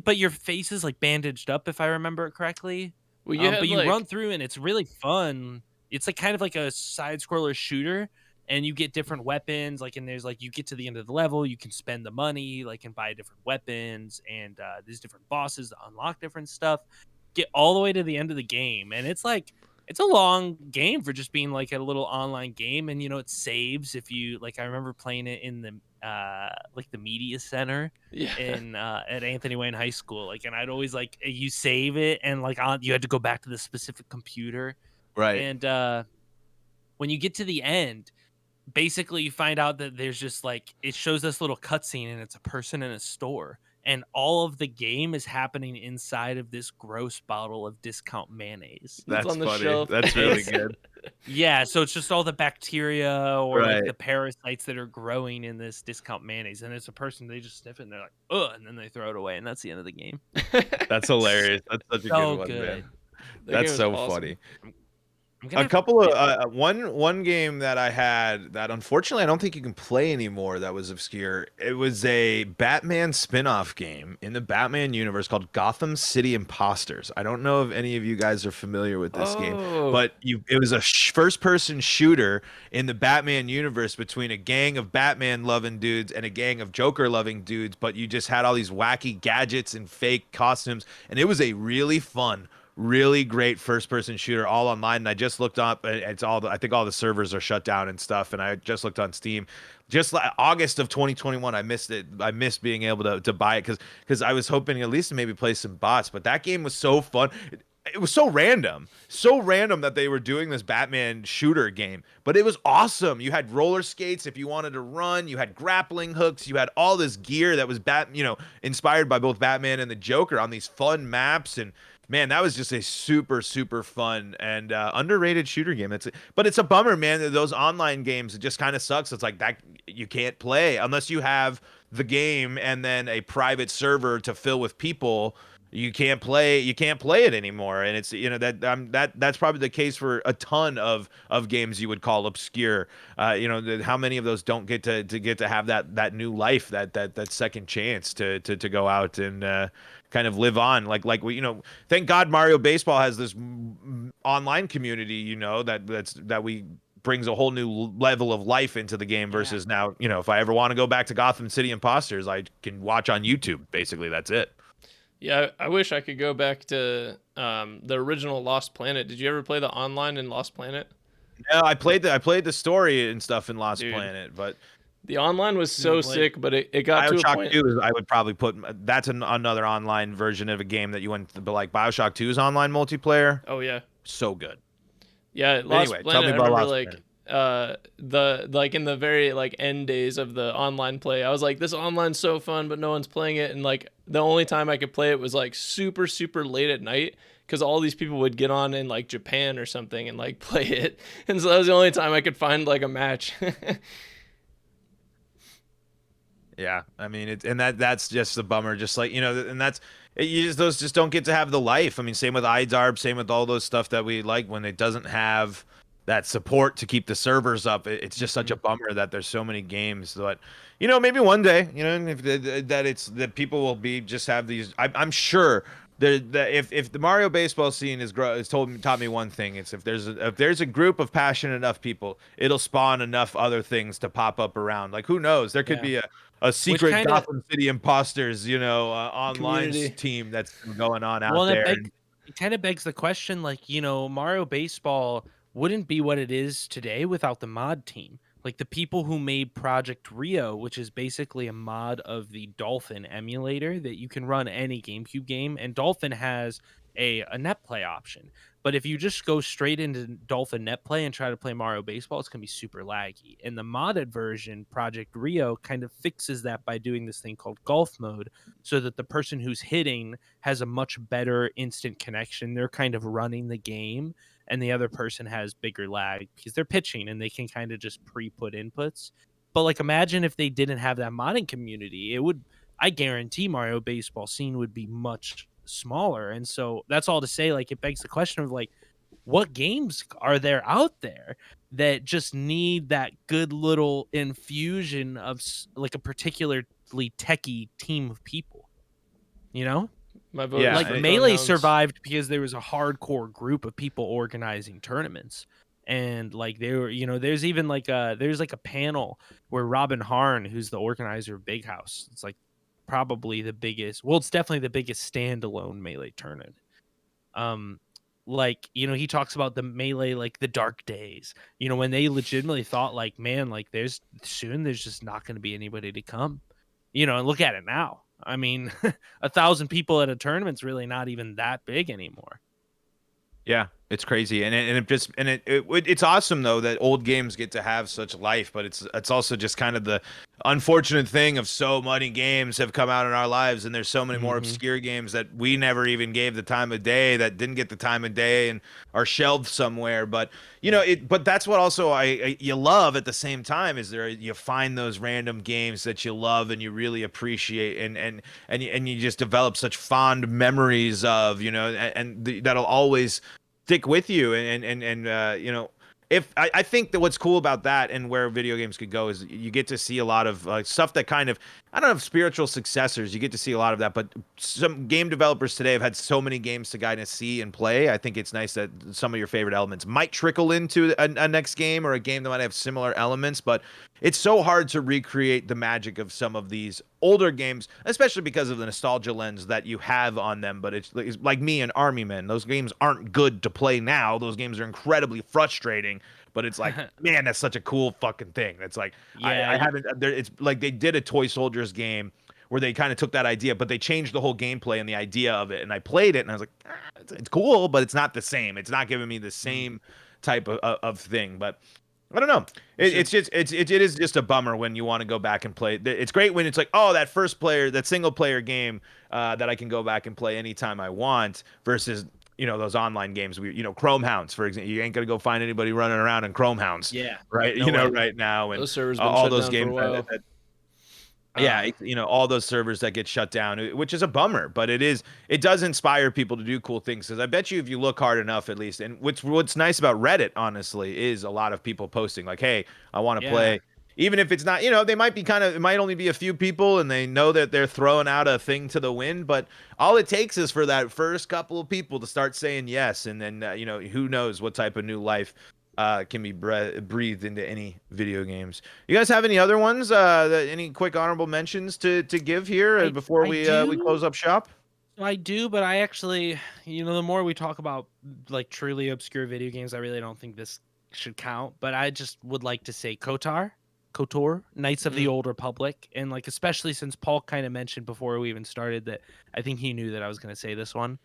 but your face is like bandaged up, if I remember it correctly. Well, but you run through, and it's really fun. It's like kind of like a side scroller shooter, and you get different weapons, like, and there's like, you get to the end of the level, you can spend the money, like, and buy different weapons, and there's different bosses to unlock different stuff, get all the way to the end of the game. And it's like, it's a long game for just being like a little online game. And, you know, it saves if you, like, I remember playing it in the the media center Yeah. in at Anthony Wayne High School. Like, and I'd always like you save it and like you had to go back to the specific computer. Right. And when you get to the end, basically you find out that there's just like it shows this little cutscene and it's a person in a store. And all of the game is happening inside of this gross bottle of discount mayonnaise. That's That's on the funny. shelf. That's really It's good. yeah, so it's just all the bacteria or like Right. the parasites that are growing in this discount mayonnaise, and it's a person they just sniff it and they're like, "Ugh," and then they throw it away, and that's the end of the game. That's hilarious. That's such a good So one, good. man. That That's game is so awesome. funny. I'm gonna A have to couple of get that. one game that I had that unfortunately I don't think you can play anymore that was obscure. It was a Batman spin-off game in the Batman universe called Gotham City Imposters. I don't know if any of you guys are familiar with this game, Oh, but it was a first-person shooter in the Batman universe between a gang of Batman loving dudes and a gang of Joker loving dudes, but you just had all these wacky gadgets and fake costumes, and it was a really fun, really great first person shooter all online. And I just looked up, it's all I think all the servers are shut down and stuff, and I just looked on Steam just like August of 2021. I missed it. I missed being able to buy it because I was hoping at least to maybe play some bots, but that game was so fun. It was so random that they were doing this Batman shooter game, but it was awesome. You had roller skates if you wanted to run, you had grappling hooks, you had all this gear that was inspired by both Batman and the Joker on these fun maps. And man, that was just a super fun and underrated shooter game. But it's a bummer, man. That those online games, it just kind of sucks. It's like that you can't play unless you have the game and then a private server to fill with people. You can't play. You can't play it anymore, and it's that's probably the case for a ton of games you would call obscure. How many of those don't get to have that new life, that second chance to go out and kind of live on like we thank God Mario Baseball has this online community that we brings a whole new level of life into the game Yeah. versus now if I ever want to go back to Gotham City Imposters I can watch on YouTube. Basically that's it. yeah. I wish I could go back to the original Lost Planet. Did you ever play the online in Lost Planet? No, I played the story and stuff in Lost Dude. Planet, but The online was so Never played it. sick, but it got to a BioShock point. 2 is I would probably put that's another online version of a game that you went but like BioShock 2's online multiplayer, Oh yeah, so good. yeah. But Lost anyway, tell Planet. me I about remember Lost like Planet. the like in the very like end days of the online play, I was like, this online's so fun, but no one's playing it. And like the only time I could play it was like super late at night because all these people would get on in like Japan or something and like play it, and so that was the only time I could find like a match. Yeah, I mean that's just a bummer. Just like and those just don't get to have the life. I mean, same with iDarb, same with all those stuff that we like when it doesn't have that support to keep the servers up. It's just such a bummer that there's so many games. But maybe one day, if that people will be just have these. I'm sure. If the Mario baseball scene taught me one thing, it's if there's a group of passionate enough people, it'll spawn enough other things to pop up around. Like who knows? There could Yeah. be a secret kinda- Gotham City Imposters, online Community. team that's going on Well, out and there. it kind of begs the question, like, Mario Baseball wouldn't be what it is today without the mod team. Like the people who made Project Rio, which is basically a mod of the Dolphin emulator that you can run any GameCube game, and Dolphin has a net play option. But if you just go straight into Dolphin net play and try to play Mario Baseball, it's gonna be super laggy. And the modded version, Project Rio, kind of fixes that by doing this thing called golf mode, so that the person who's hitting has a much better instant connection. They're kind of running the game, and the other person has bigger lag because they're pitching and they can kind of just pre-put inputs. But like imagine if they didn't have that modding community, I guarantee Mario Baseball scene would be much smaller. And so that's all to say, like it begs the question of like what games are there out there that just need that good little infusion of like a particularly techie team of people, you know? My vote Yeah, is Like for Melee Funhounds. survived because there was a hardcore group of people organizing tournaments. And like they were, there's even like there's like a panel where Robin Harn, who's the organizer of Big House, it's like probably the biggest, well, it's definitely the biggest standalone Melee tournament. like, you know, he talks about the Melee, like the dark days, you know, when they legitimately thought like, man, like there's just not going to be anybody to come, you know, and look at it now. I mean, 1,000 people at a tournament's really not even that big anymore. Yeah, it's crazy, and it's awesome though that old games get to have such life, but it's also just kind of the unfortunate thing of so many games have come out in our lives, and there's so many more Mhm. obscure games that we never even gave the time of day, that didn't get the time of day, and are shelved somewhere. But but that's what also you love at the same time, is you find those random games that you love and you really appreciate, and you just develop such fond memories of, that'll always stick with you. If I think that what's cool about that and where video games could go is you get to see a lot of stuff that kind of, I don't know if spiritual successors, you get to see a lot of that, but some game developers today have had so many games to kind of see and play. I think it's nice that some of your favorite elements might trickle into a next game, or a game that might have similar elements, but it's so hard to recreate the magic of some of these older games, especially because of the nostalgia lens that you have on them. But it's like me and Army Men. Those games aren't good to play now. Those games are incredibly frustrating. But it's like, man, that's such a cool fucking thing. That's like, Yeah, I haven't. It's like they did a Toy Soldiers game where they kind of took that idea, but they changed the whole gameplay and the idea of it. And I played it, and I was like, it's cool, but it's not the same. It's not giving me the same type of thing. But I don't know. It is just a bummer when you want to go back and play. It's great when it's like, oh, that single player game that I can go back and play anytime I want, versus those online games. Chrome Hounds, for example. You ain't gonna go find anybody running around in Chrome Hounds, yeah, right? no way. Right now, and Those servers been all shut those down for a games while. yeah, Um, all those servers that get shut down, which is a bummer, but it does inspire people to do cool things. Because I bet you, if you look hard enough, at least, and what's nice about Reddit, honestly, is a lot of people posting like, "Hey, I want to yeah. play." Even if it's not, they might be it might only be a few people, and they know that they're throwing out a thing to the wind. But all it takes is for that first couple of people to start saying yes, and then who knows what type of new life can be breathed into any video games. You guys have any other ones? Any quick honorable mentions to give here before I we do. close up shop? I do, but I actually, you know, the more we talk about like truly obscure video games, I really don't think this should count. But I just would like to say KOTOR, Knights of the Mm. Old Republic, and like especially since Paul kind of mentioned before we even started that I think he knew that I was going to say this one.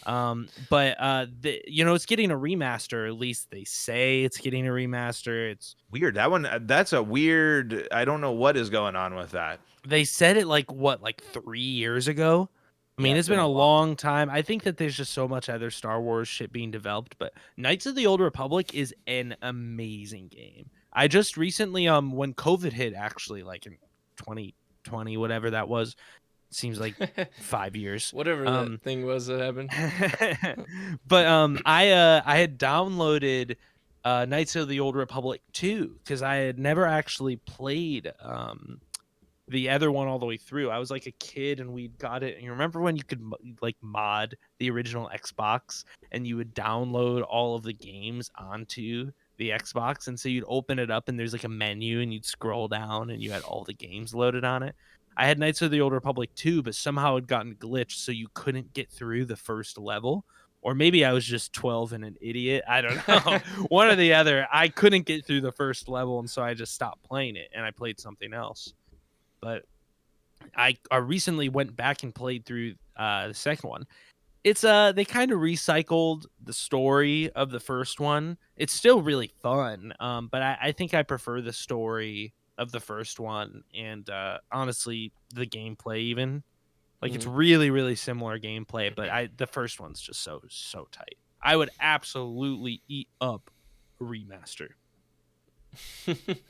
It's getting a remaster. At least they say it's getting a remaster. Weird. That one. That's a weird. I don't know what is going on with that. They said it like what, like 3 years ago. I Yeah, mean, it's it's been been a a while. long time. I think that there's just so much other Star Wars shit being developed, but Knights of the Old Republic is an amazing game. I just recently, when COVID hit, actually, like in 2020, whatever that was, seems like 5 years. Whatever that thing was that happened. But I had downloaded Knights of the Old Republic 2 because I had never actually played the other one all the way through. I was like a kid and we got it. And you remember when you could like mod the original Xbox and you would download all of the games onto the Xbox, and so you'd open it up and there's like a menu and you'd scroll down and you had all the games loaded on it. I had Knights of the Old Republic 2, but somehow it gotten glitched so you couldn't get through the first level. Or maybe I was just 12 and an idiot. I don't know. One or the other. I couldn't get through the first level, and so I just stopped playing it and I played something else. But I recently went back and played through the second one. It's they kind of recycled the story of the first one. It's still really fun, but I think I prefer the story of the first one, and honestly, the gameplay even like it's Mhm. really really similar gameplay, but the first one's just so tight. I would absolutely eat up a remaster.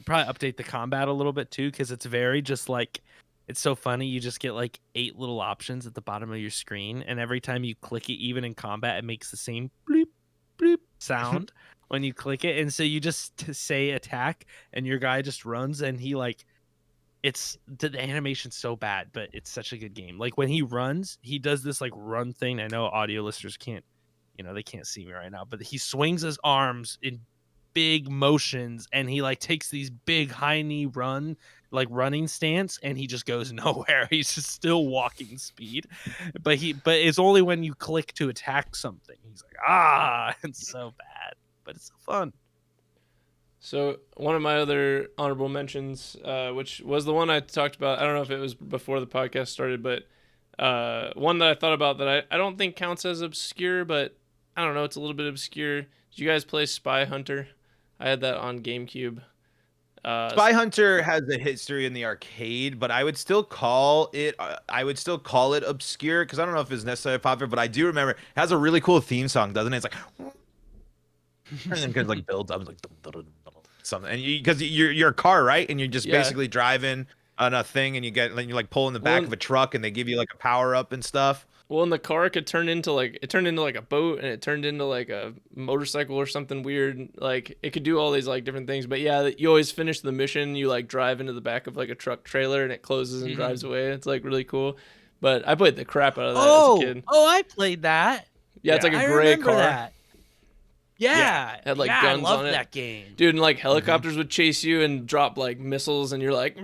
Probably update the combat a little bit too, because it's very just like it's so funny. You just get like 8 little options at the bottom of your screen, and every time you click it, even in combat, it makes the same bleep bleep sound when you click it. And so you just say attack, and your guy just runs, and he like the animation's so bad, but it's such a good game. Like when he runs, he does this like run thing. I know audio listeners can't, they can't see me right now, but he swings his arms in big motions and he like takes these big high knee running stance, and he just goes nowhere. He's just still walking speed, but it's only when you click to attack something he's like, it's so bad, but it's so fun. So one of my other honorable mentions, which was the one I talked about, I don't know if it was before the podcast started, but one that I thought about that I don't think counts as obscure, but I don't know, it's a little bit obscure. Did you guys play Spy Hunter? I had that on GameCube. Spy Hunter has a history in the arcade, but I would still call it obscure because I don't know if it's necessarily popular, but I do remember it has a really cool theme song, doesn't it? It's like and then kind of like builds up like something, and because you're a car, right? And you're just basically driving on a thing, and you like pull in the back of a truck, and they give you like a power up and stuff. Well, in the car, it turned into like a boat, and it turned into like a motorcycle or something weird. Like it could do all these like different things. But yeah, you always finish the mission. You like drive into the back of like a truck trailer, and it closes and drives away. It's like really cool. But I played the crap out of that as a kid. Oh, I played that. Yeah, it's like a I gray remember car. that. Yeah, It had like I guns loved on it. that game, Dude, and like helicopters would chase you and drop like missiles, and you're like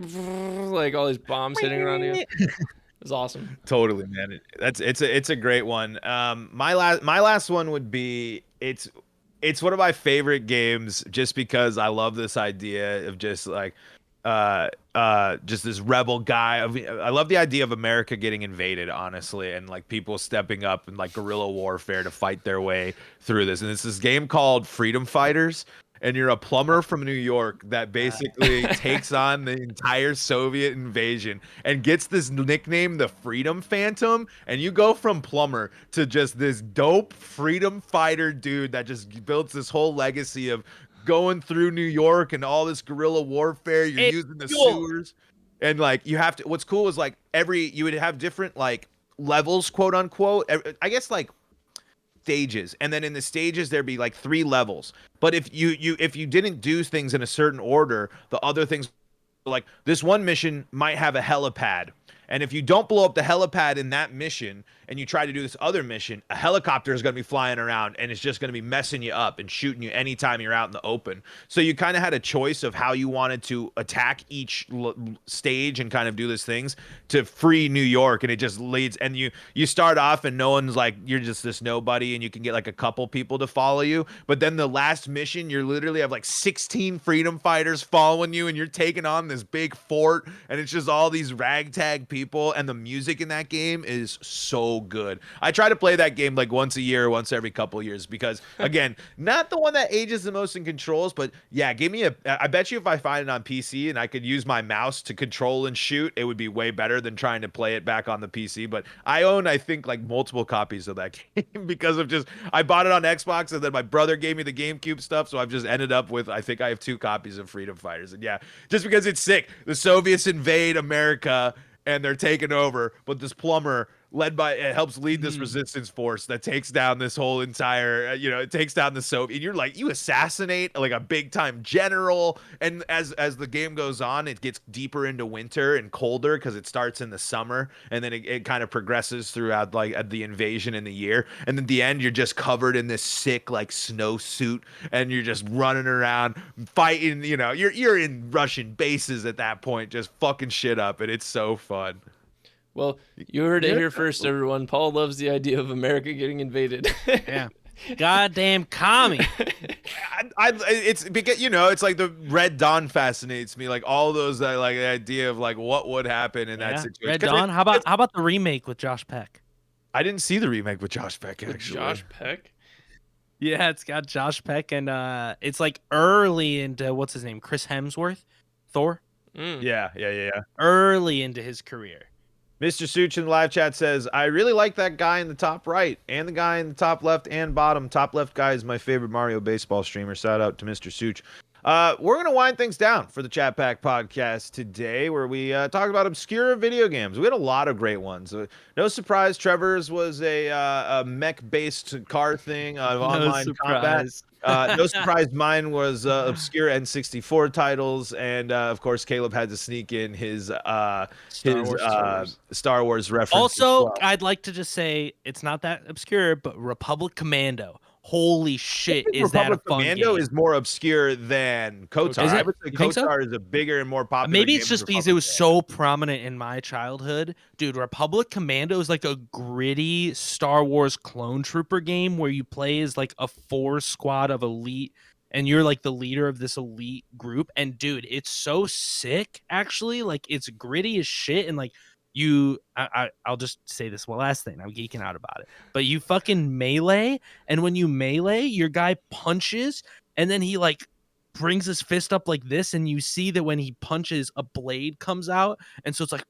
all these bombs hitting around you. It was awesome. Totally, man. It's a great one. My last one would be it's one of my favorite games just because I love this idea of just like just this rebel guy. I love the idea of America getting invaded, honestly, and like people stepping up and like guerrilla warfare to fight their way through this. And it's this game called Freedom Fighters. And you're a plumber from New York that basically takes on the entire Soviet invasion and gets this nickname, the Freedom Phantom. And you go from plumber to just this dope freedom fighter dude that just builds this whole legacy of going through New York and all this guerrilla warfare. You're using the sewers. And like you have to, what's cool is like you would have different like levels, quote unquote. I guess like stages, and then in the stages there'd be like 3 levels, but if you didn't do things in a certain order, the other things, like this one mission might have a helipad, and if you don't blow up the helipad in that mission and you try to do this other mission, a helicopter is going to be flying around and it's just going to be messing you up and shooting you anytime you're out in the open. So you kind of had a choice of how you wanted to attack each stage and kind of do these things to free New York. And it just leads, and you start off and no one's like, you're just this nobody, and you can get like a couple people to follow you. But then the last mission, you literally have like 16 freedom fighters following you, and you're taking on this big fort, and it's just all these ragtag people. And the music in that game is so good. I try to play that game like once a year, once every couple of years, because again, not the one that ages the most in controls, but yeah, I bet you if I find it on PC and I could use my mouse to control and shoot, it would be way better than trying to play it back on the PC. But I own, I think, like multiple copies of that game because of I bought it on Xbox, and then my brother gave me the GameCube stuff, so I've just ended up with, I think I have 2 copies of Freedom Fighters. And yeah, just because it's sick. The Soviets invade America and they're taking over, but this plumber helps lead this resistance force that takes down this whole entire, it takes down the Soviet. And you're like, you assassinate like a big time general. And as the game goes on, it gets deeper into winter and colder because it starts in the summer, and then it kind of progresses throughout like the invasion in the year. And at the end, you're just covered in this sick like snowsuit, and you're just running around fighting. You're in Russian bases at that point, just fucking shit up, and it's so fun. Well, you heard it here first, everyone. Paul loves the idea of America getting invaded. Yeah. Goddamn commie. It's because it's like the Red Dawn fascinates me, like all those like the idea of like what would happen in that situation. Red Dawn. How about the remake with Josh Peck? I didn't see the remake with Josh Peck actually. Josh Peck? Yeah, it's got Josh Peck, and it's like early into what's his name, Chris Hemsworth, Thor. Yeah. Early into his career. Mr. Such in the live chat says, I really like that guy in the top right and the guy in the top left and bottom. Top left guy is my favorite Mario baseball streamer. Shout out to Mr. Such. We're going to wind things down for the Chat Pack podcast today, where we talk about obscure video games. We had a lot of great ones. No surprise, Trevor's was a mech-based car thing of online combat. No surprise, mine was obscure N64 titles, and of course, Caleb had to sneak in his Star Wars reference. Also, I'd like to just say it's not that obscure, but Republic Commando, holy shit, is that a Republic fun Commando game? is more obscure than KOTOR. Is I it? would say You think so? KOTOR is a bigger and more popular Maybe game it's than just because it Republic was Commando. so prominent in my childhood. Dude, Republic Commando is like a gritty Star Wars clone trooper game where you play as like a 4 squad of elite and you're like the leader of this elite group. And dude, it's so sick actually. Like it's gritty as shit and like I'll just say this one last thing. I'm geeking out about it. But you fucking melee, and when you melee, your guy punches and then he like brings his fist up like this, and you see that when he punches, a blade comes out, and so it's like,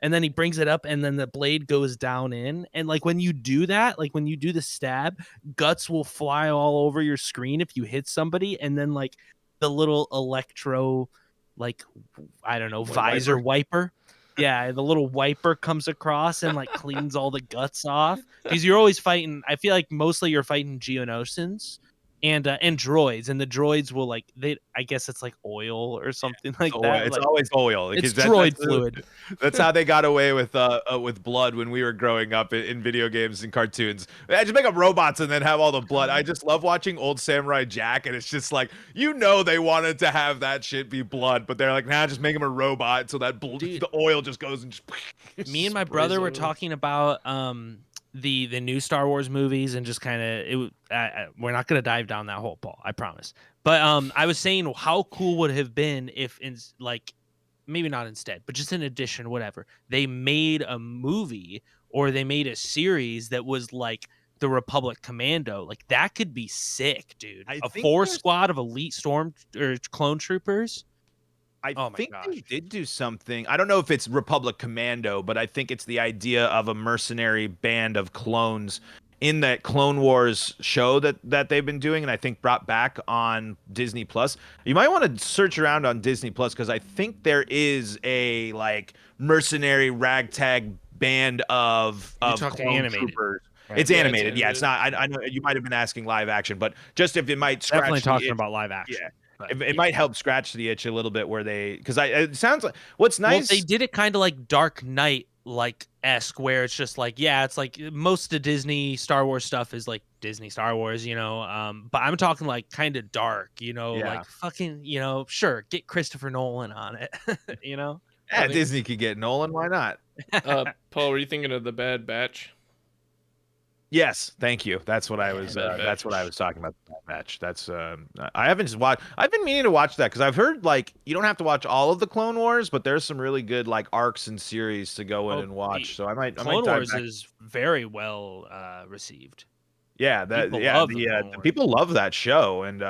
and then he brings it up, and then the blade goes down in, and like when you do that, like when you do the stab, guts will fly all over your screen if you hit somebody, and then like the little electro, like I don't know, visor wiper. Yeah, the little wiper comes across and like cleans all the guts off because you're always fighting. I feel like mostly you're fighting Geonosians and droids, and the droids will like they. I guess it's like oil or something like that. It's Like always oil it's because droid fluid. that's how they got away with blood when we were growing up in video games and cartoons. I just make up robots and then have all the blood. I just love watching old Samurai Jack, and it's just like they wanted to have that shit be blood, but they're like, nah, just make him a robot so that Dude, the oil just goes and just me and my brother were talking about the new Star Wars movies and just kind of we're not going to dive down that hole, Paul, I promise. But I was saying how cool would it have been if in like maybe not instead, but just in addition, whatever, they made a movie or they made a series that was like the Republic Commando. Like that could be sick, dude. I A think 4 there's squad of elite storm or clone troopers. I Oh my think gosh. they did do something. I don't know if it's Republic Commando, but I think it's the idea of a mercenary band of clones in that Clone Wars show that they've been doing, and I think brought back on Disney Plus. You might want to search around on Disney Plus because I think there is a like mercenary ragtag band of You're talking clone animated. troopers. Right. It's Yeah, it's animated. Yeah, it's not. I know you might have been asking live action, but just if it might scratch Definitely the talking itch- about live action. Yeah. But, It might help scratch the itch a little bit where because it sounds like what's Well, nice. they did it kind of like Dark Knight like esque, where it's just like, yeah, it's like most of Disney Star Wars stuff is like Disney Star Wars, you know. But I'm talking like kind of dark, you know, Yeah. like fucking, you know, sure, get Christopher Nolan on it, you know. Yeah, I mean, Disney could get Nolan. Why not? Paul, were you thinking of the Bad Batch? Yes, thank you. That's what I was. Bad Batch. That's what I was talking about. That match. That's. I haven't just watched. I've been meaning to watch that because I've heard like you don't have to watch all of the Clone Wars, but there's some really good like arcs and series to go in Oh, and watch. So I might. Clone dive Wars back. is very well received. Yeah, People love the Clone the Wars. people love that show, and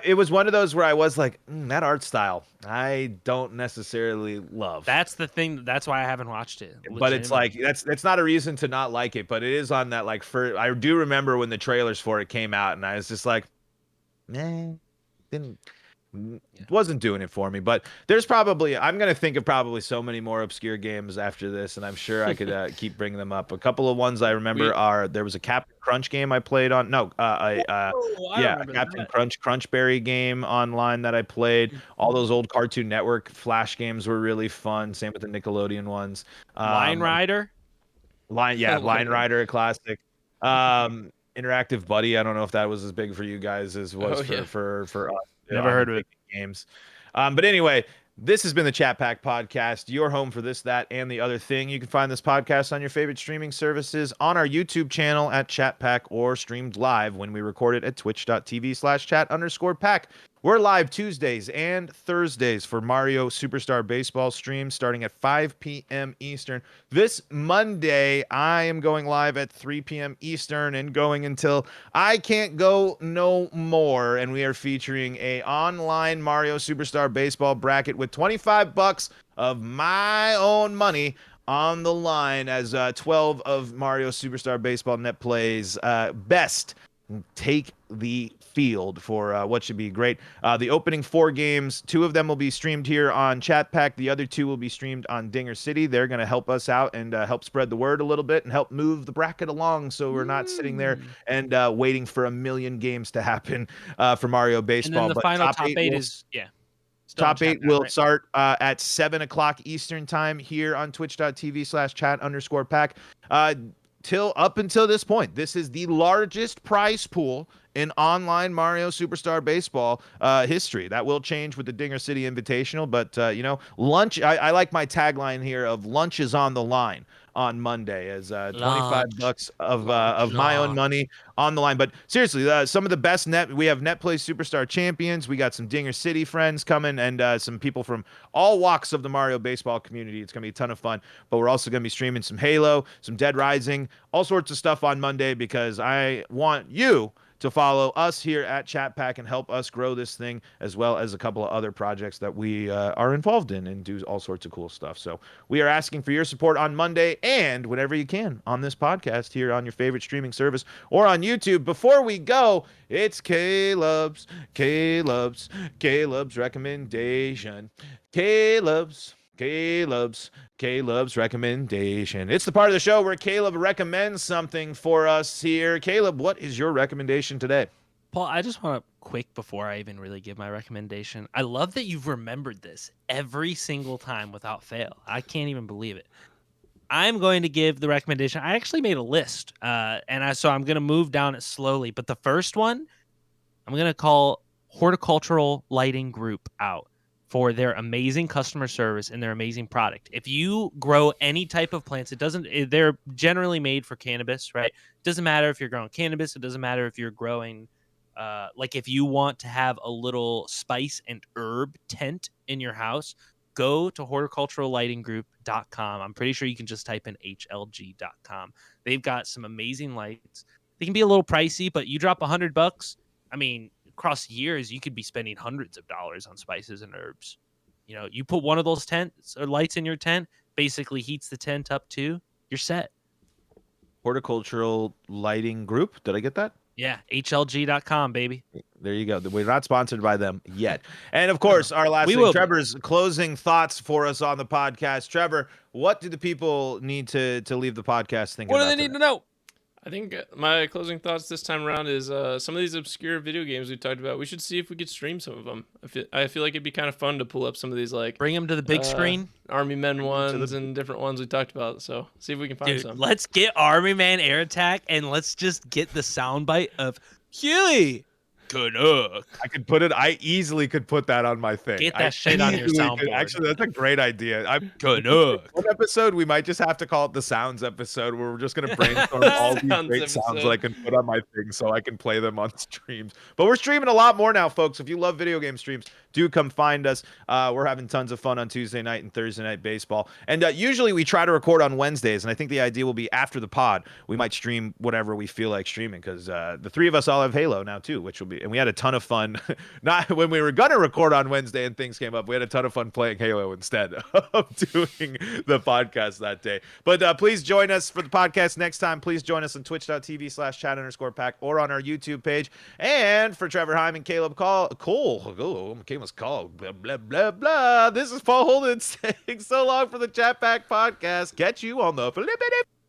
it was one of those where I was like, that art style, I don't necessarily love. That's the thing. That's why I haven't watched it. But it's like legitimately. that's not a reason to not like it, but it is on that like for I do remember when the trailers for it came out, and I was just like, didn't. Wasn't doing it for me, but there's probably I'm gonna think of probably so many more obscure games after this, and I'm sure I could keep bringing them up. A couple of ones I remember are there was a Captain Crunch game I played on. No, I yeah, a remember Captain that. Crunchberry game online that I played. All those old Cartoon Network Flash games were really fun. Same with the Nickelodeon ones. Line Rider. Line Rider, a classic. Interactive Buddy. I don't know if that was as big for you guys as was for us. Never heard of it. Games. But anyway, this has been the Chat Pack Podcast, your home for this, that, and the other thing. You can find this podcast on your favorite streaming services, on our YouTube channel at Chat Pack, or streamed live when we record it at twitch.tv/chat_pack. We're live Tuesdays and Thursdays for Mario Superstar Baseball streams starting at 5 p.m. Eastern. This Monday, I am going live at 3 p.m. Eastern and going until I can't go no more. And we are featuring a online Mario Superstar Baseball bracket with $25 of my own money on the line as 12 of Mario Superstar Baseball net plays best take the field for what should be great. The opening 4 games, 2 of them will be streamed here on Chat Pack. The other 2 will be streamed on Dinger City. They're going to help us out and help spread the word a little bit and help move the bracket along so we're not sitting there and waiting for a million games to happen for Mario Baseball. And then the but final top eight will, is Top 8 will right? start at 7 o'clock Eastern time here on twitch.tv/chat_pack. up until this point, this is the largest prize pool in online Mario Superstar Baseball history. That will change with the Dinger City Invitational, but lunch. I like my tagline here of "Lunch is on the line" on Monday, as $25 of my own money on the line. But seriously, some of the best we have NetPlay Superstar champions. We got some Dinger City friends coming, and some people from all walks of the Mario baseball community. It's gonna be a ton of fun. But we're also gonna be streaming some Halo, some Dead Rising, all sorts of stuff on Monday, because I want you to follow us here at Chat Pack and help us grow this thing, as well as a couple of other projects that we are involved in and do all sorts of cool stuff. So we are asking for your support on Monday and whenever you can on this podcast here on your favorite streaming service or on YouTube. Before we go, it's Caleb's recommendation. Caleb's recommendation. It's the part of the show where Caleb recommends something for us here. Caleb, what is your recommendation today? Paul, I just want to quick before I even really give my recommendation. I love that you've remembered this every single time without fail. I can't even believe it. I'm going to give the recommendation. I actually made a list, so I'm going to move down it slowly. But the first one, I'm going to call Horticultural Lighting Group out for their amazing customer service and their amazing product. If you grow any type of plants, they're generally made for cannabis, right? It doesn't matter if you're growing cannabis. It doesn't matter if you're growing, if you want to have a little spice and herb tent in your house, go to horticulturallightinggroup.com. I'm pretty sure you can just type in HLG.com. They've got some amazing lights. They can be a little pricey, but you drop $100. I mean, across years, you could be spending hundreds of dollars on spices and herbs. You put one of those tents or lights in your tent, basically heats the tent up too. You're set. Horticultural Lighting Group. Did I get that? Yeah, HLG.com, baby. There you go. We're not sponsored by them yet. And of course, our last thing, Trevor's closing thoughts for us on the podcast. Trevor, what do the people need to leave the podcast thinking about? What do they need to know? I think my closing thoughts this time around is some of these obscure video games we talked about. We should see if we could stream some of them. I feel like it'd be kind of fun to pull up some of these, bring them to the big screen, Army Men ones and different ones we talked about. So see if we can find some. Let's get Army Man Air Attack and let's just get the soundbite of Huey. Canuck. I easily could put that on my thing. Get that shit on your soundboard. Actually, that's a great idea. Canuck. One episode, we might just have to call it the Sounds episode, where we're just going to brainstorm all these great sounds that I can put on my thing so I can play them on streams. But we're streaming a lot more now, folks. If you love video game streams, do come find us. We're having tons of fun on Tuesday night and Thursday night baseball. And usually we try to record on Wednesdays, and I think the idea will be after the pod, we might stream whatever we feel like streaming, because the three of us all have Halo now too, which will be, and we had a ton of fun. Not when we were gonna record on Wednesday and things came up, we had a ton of fun playing Halo instead of doing the podcast that day. But please join us for the podcast next time. Please join us on twitch.tv/chat_pack or on our YouTube page. And for Trevor Heim and Caleb Cole, Caleb's call, blah blah blah blah. This is Paul Holden saying so long for the Chat Pack podcast. Catch you on the flip it.